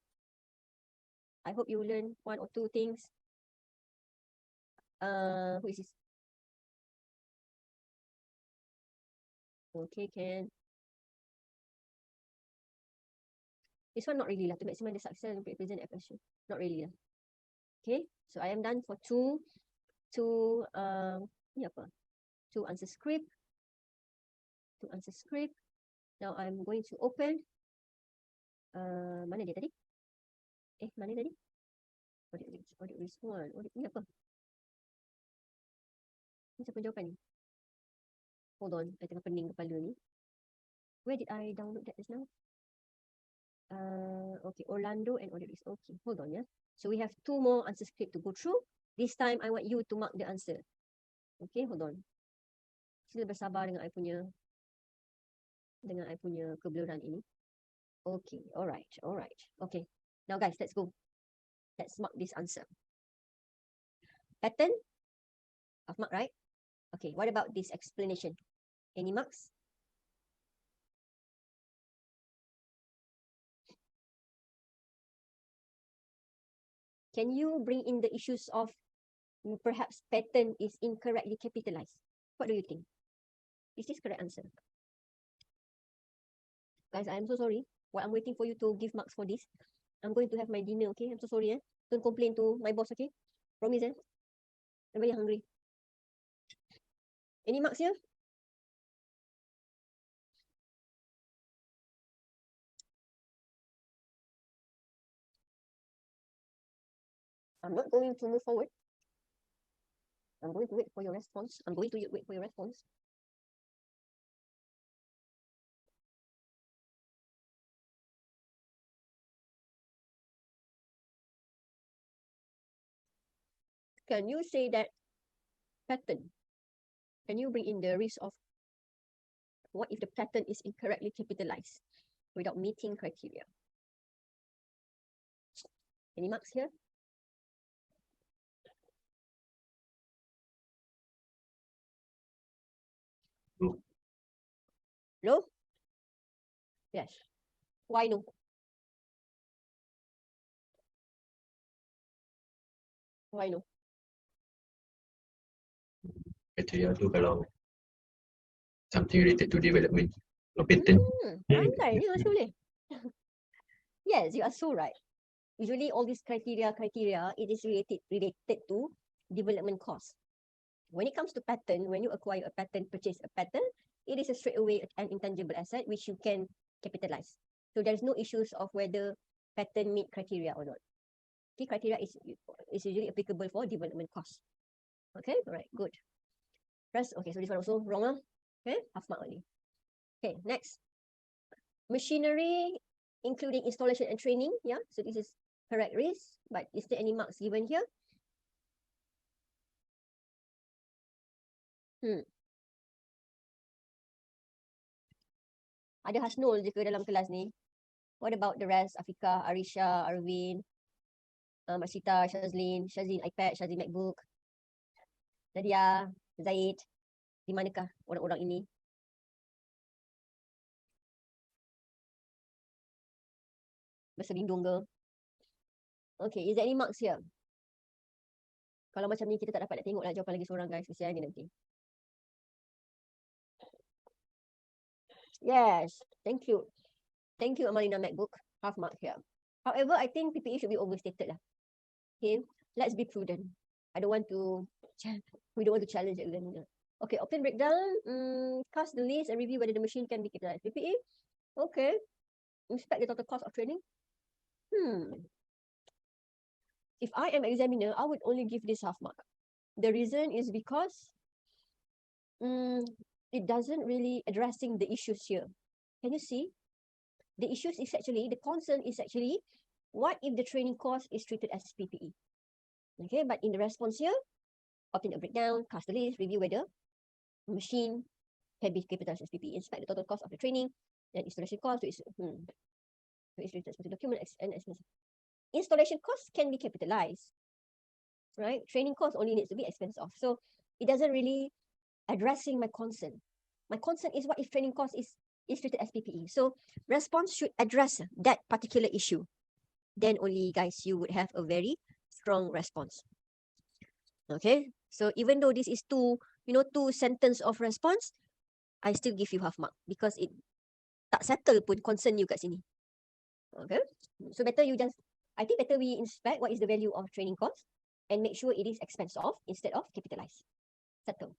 I hope you learn one or two things. Who is this? Okay, can. This one not really lah. To maximize the success and present a question. Not really lah. Okay, so I am done for two ni apa? Two answer script. Now I'm going to open. Mana dia tadi? Mana tadi? Audit risk one. Ni apa? Ni siapa jawapan ni? Hold on, I tengah pening kepala ni. Where did I download that just now? Okay, Orlando and audit risk. Okay, hold on ya. So we have two more answer script to go through. This time I want you to mark the answer. Okay, hold on. Sila bersabar dengan I punya kebeluran ini. Okay, alright. Okay, now guys, let's go. Let's mark this answer. Pattern, I've marked, right? Okay, what about this explanation? Any marks? Can you bring in the issues of perhaps pattern is incorrectly capitalized? What do you think? Is this correct answer? Guys, I'm so sorry. While I'm waiting for you to give marks for this, I'm going to have my dinner, okay? I'm so sorry, Don't complain to my boss, okay? Promise, I'm very hungry. Any marks here? I'm not going to move forward. I'm going to wait for your response. Can you say that pattern? Can you bring in the risk of what if the pattern is incorrectly capitalized without meeting criteria? Any marks here? No. No? Yes. Why no? Why no? Criteria tu kalau something related to development or pattern. Pandai ni masih boleh. Yes, you are so right. Usually all these criteria, it is related to development cost. When it comes to pattern, when you acquire a pattern, purchase a pattern, it is a straight away an intangible asset which you can capitalize. So there's no issues of whether pattern meet criteria or not. Okay, criteria is usually applicable for development cost. Okay, all right, good. Rest, okay, so this one also wrong. Okay, half mark only. Okay, next. Machinery, including installation and training. Yeah, so this is correct risk, but is there any marks given here? Ada Hasnul je ke dalam kelas ni? What about the rest? Afika, Arisha, Arvin, Masita, Shazlin, iPad, Shazlin MacBook, Nadia, Zaid. Di manakah orang-orang ini? Berselindung ke? Okay, is there any marks here? Kalau macam ni kita tak dapat nak tengok lah jawapan lagi seorang guys. Kesian dia nanti. Yes, thank you. Thank you, Amalina MacBook. Half mark here. However, I think PPE should be overstated lah. Okay, let's be prudent. We don't want to challenge the examiner. Okay, obtain breakdown, cast the list and review whether the machine can be capitalized. PPE, okay. Inspect the total cost of training. If I am examiner, I would only give this half mark. The reason is because it doesn't really addressing the issues here. Can you see? The issues is actually, the concern is actually, what if the training cost is treated as PPE? Okay, but in the response here, obtain a breakdown, cast the list, review whether machine can be capitalized as PPE, inspect the total cost of the training, then installation cost, document and expenses. Installation costs can be capitalized, right? Training cost only needs to be expensed off. So it doesn't really addressing my concern. My concern is what if training cost is is treated as PPE. So response should address that particular issue. Then only, guys, you would have a very strong response. Okay, so even though this is two sentence of response, I still give you half mark because it tak settle pun concern you kat sini. Okay, so better you just, I think better we inspect what is the value of training cost and make sure it is expense off instead of capitalized. Settle.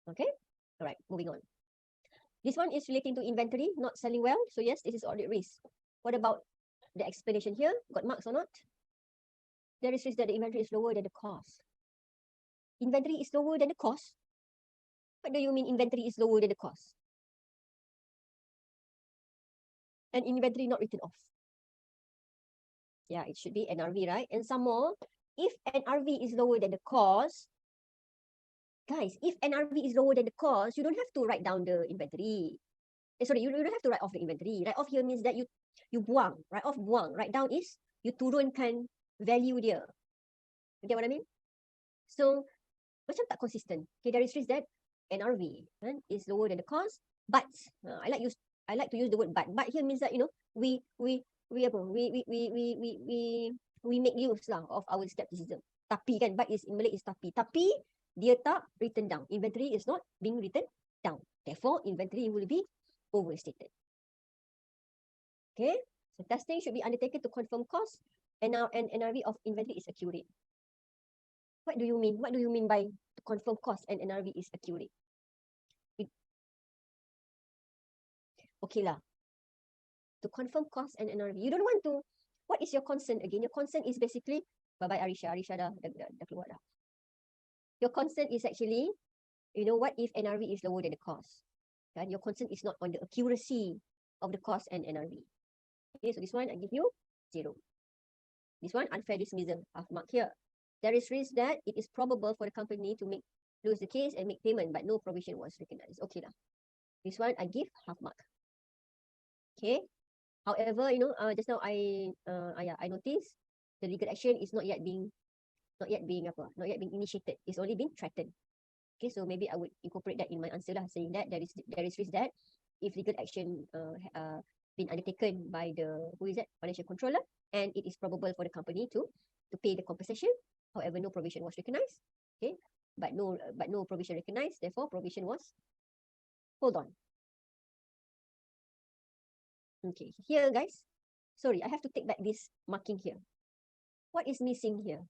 Okay, all right, moving on. This one is relating to inventory, not selling well. So yes, this is audit risk. What about the explanation here? Got marks or not? There is risk that the inventory is lower than the cost. Inventory is lower than the cost? What do you mean inventory is lower than the cost? And inventory not written off. Yeah, it should be NRV, right? And some more, if NRV is lower than the cost, guys, if NRV is lower than the cost, you don't have to write down the inventory. Sorry, you don't have to write off the inventory. Write off here means that you buang. Write off buang. Write down is you turunkan value dia. You get what I mean? So, macam tak consistent. Okay, there is risk that NRV is lower than the cost, but I like to use the word but. But here means that we make use lah of our skepticism. Tapi kan, but is in Malay is tapi. Tapi dia tak written down. Inventory is not being written down. Therefore, inventory will be overstated. Okay, so testing should be undertaken to confirm cost and NRV of inventory is accurate. What do you mean? What do you mean by to confirm cost and NRV is accurate? Okay lah. To confirm cost and NRV, you don't want to. What is your concern again? Your concern is basically, bye-bye Arisha. Arisha dah keluar dah. Your concern is actually, what if NRV is lower than the cost? And your concern is not on the accuracy of the cost and NRV. Okay, so this one I give you 0. This one, unfair dismissal, half mark here. There is risk that it is probable for the company to lose the case and make payment, but no provision was recognized. Okay lah. This one I give half mark. Okay. However, just now I noticed the legal action is not yet being initiated. It's only been threatened. Okay, so maybe I would incorporate that in my answer lah, saying that there is risk that if legal action been undertaken by the financial controller, and it is probable for the company to pay the compensation. However, no provision was recognized. Okay, but no provision recognized. Therefore, provision was hold on. Okay, here guys, sorry, I have to take back this marking here. What is missing here?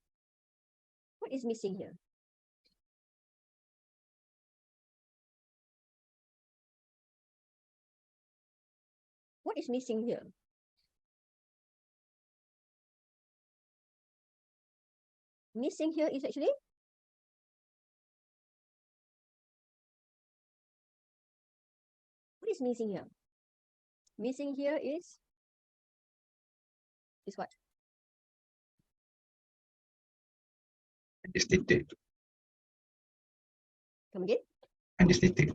What is missing here? What is missing here? Missing here is actually what is missing here? Missing here is what? Understated. Come again? Understated.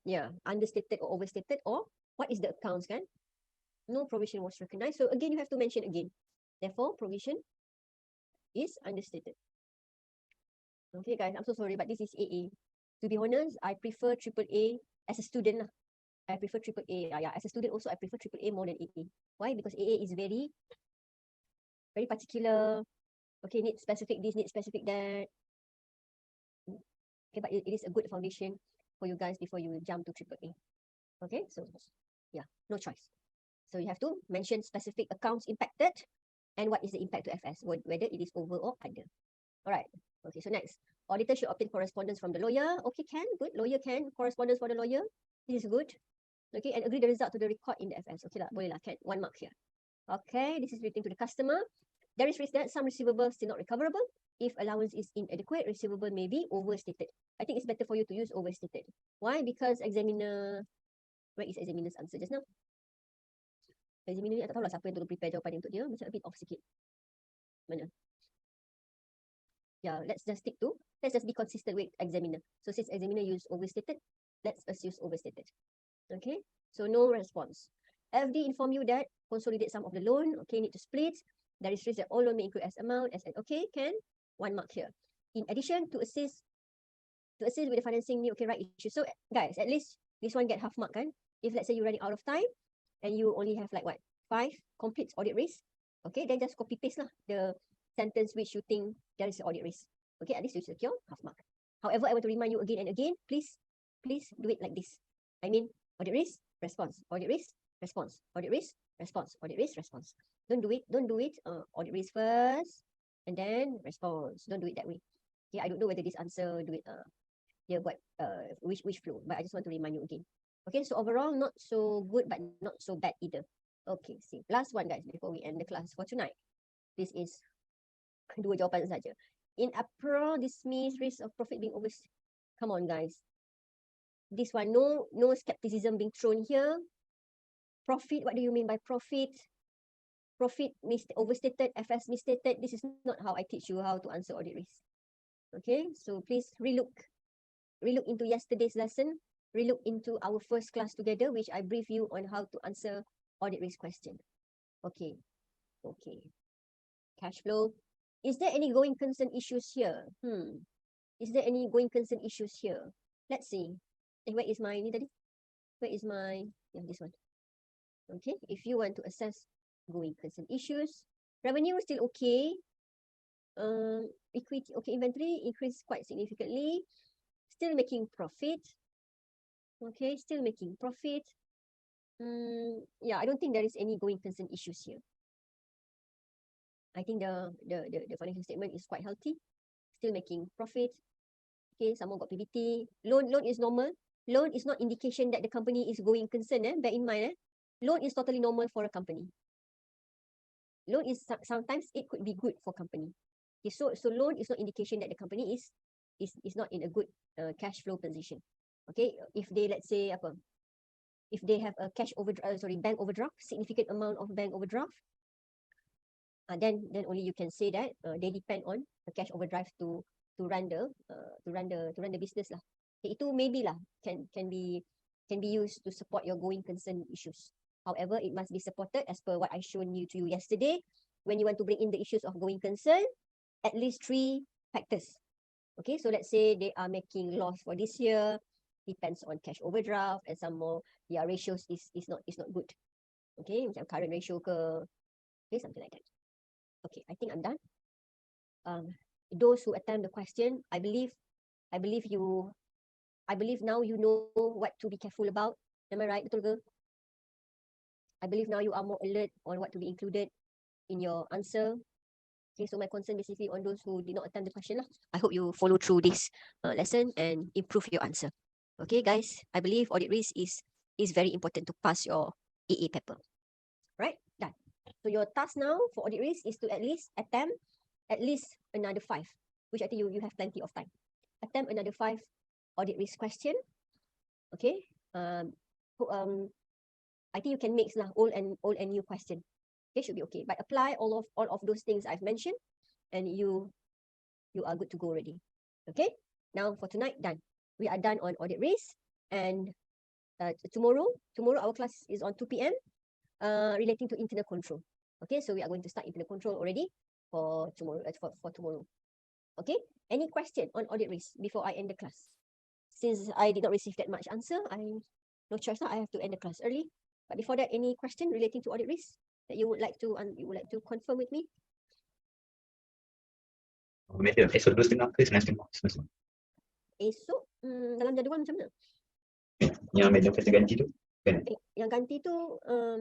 Yeah, understated or overstated, or what is the accounts kan? No provision was recognized. So again, you have to mention again. Therefore, provision is understated. Okay, guys, I'm so sorry, but this is AA. To be honest, I prefer AAA as a student lah. I prefer AAA. Yeah, as a student also, I prefer AAA more than AA. Why? Because AA is very, very particular. Okay, need specific this, need specific that. Okay, but it is a good foundation for you guys before you jump to AAA. Okay, so yeah, no choice. So you have to mention specific accounts impacted and what is the impact to FS, whether it is over or under. All right. Okay, so next, auditor should obtain correspondence from the lawyer. Okay, can, good. Lawyer can, correspondence for the lawyer. This is good. Okay, and agree the result to the record in the FS. Okay lah, boleh lah, can. 1 mark here. Okay, this is relating to the customer. There is risk that some receivables still not recoverable. If allowance is inadequate, receivable may be overstated. I think it's better for you to use overstated. Why? Because examiner, where is examiner's answer just now? Examiner ni tak tahu lah siapa yang tolong prepare jawapan untuk dia. Macam a bit off sikit. Mana? Yeah, let's just be consistent with examiner. So since examiner use overstated, let's us use overstated. Okay, so no response. FD inform you that consolidate sum of the loan. Okay, need to split. There is risk that all loan may include as amount as okay, can. 1 mark here. In addition, to assist with the financing, okay, right issue. So guys, at least this one get half mark kan. If let's say you're running out of time and you only have like what, 5 complete audit risk, okay, then just copy paste lah the sentence which you think there is audit risk. Okay, at least you secure half mark. However, I want to remind you again and again, please do it like this. I mean, audit risk, response, audit risk, response, audit risk, response, audit risk, response. Don't do it audit risk first and then response. Don't do it that way. Okay, I don't know whether this answer do it what which flow, but I just want to remind you again. Okay, so overall not so good but not so bad either. Okay, see. Last one guys before we end the class for tonight. This is dua jawapan saja. In April, dismiss risk of profit being over. Come on guys. This one, no skepticism being thrown here. Profit, what do you mean by profit? Profit overstated, FS misstated. This is not how I teach you how to answer audit risk. Okay, so please relook into yesterday's lesson, relook into our first class together, which I brief you on how to answer audit risk question. Okay. Cash flow. Is there any going concern issues here? Is there any going concern issues here? Let's see. Where is my ni tadi? Where is my, yeah, this one. Okay, if you want to assess going concern issues, revenue is still okay. Equity, okay, inventory increased quite significantly. Still making profit. Okay, still making profit. Yeah, I don't think there is any going concern issues here. I think the financial statement is quite healthy. Still making profit. Okay, someone got PBT. Loan is normal. Loan is not indication that the company is going concern. Bear in mind, loan is totally normal for a company. Loan is sometimes it could be good for company. Okay, so loan is not indication that the company is not in a good cash flow position. Okay, if they, let's say if they have a bank overdraft, significant amount of bank overdraft, then only you can say that they depend on the cash overdraft to run the business lah. Okay, itu maybe lah can be used to support your going concern issues. However, it must be supported as per what I shown you to you yesterday. When you want to bring in the issues of going concern, at least 3 factors. Okay, so let's say they are making loss for this year, depends on cash overdraft, and some more their ratios is not good. Okay, macam current ratio ke, okay, something like that. Okay, I think I'm done. Those who attempt the question, I believe now you know what to be careful about. Am I right? Betul ke? I believe now you are more alert on what to be included in your answer. Okay, so my concern basically on those who did not attempt the question lah. I hope you follow through this lesson and improve your answer. Okay, guys, I believe audit risk is very important to pass your AA paper. Right? Done. So your task now for audit risk is to at least attempt at least another 5, which I think you have plenty of time. Attempt another 5 audit risk question. Okay. I think you can mix lah old and new question. Okay, should be okay. But apply all of those things I've mentioned, and you are good to go already. Okay. Now for tonight, done. We are done on audit risk, and tomorrow our class is on 2 PM. Relating to internal control. Okay, so we are going to start internal control already for tomorrow. For tomorrow. Okay. Any question on audit risk before I end the class? Since I did not receive that much answer, no choice now. I have to end the class early. But before that, any question relating to audit risk that you would like to confirm with me? Madam, esok 2:30 ke 9:30? Esok dalam jadual macam mana? Yang madam kata ganti tu kan? Yang ganti tu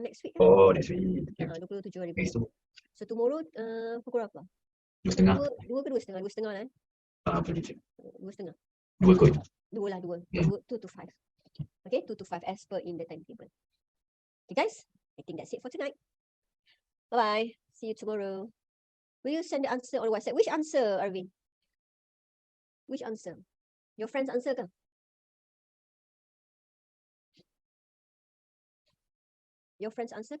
next week. Oh, next week. 27 hari. Esok So tomorrow pukul berapa? 2:30. 2 ke 2:30? 2:30 kan? Boleh je. 2:30. 2 kot. 2 lah, 2. Yeah. 2 to 5. Okay, 2 to 5 as per in the timetable. Okay guys, I think that's it for tonight. Bye-bye. See you tomorrow. Will you send the answer on WhatsApp? Which answer, Arvin? Which answer? Your friend's answer ke? Your friend's answer?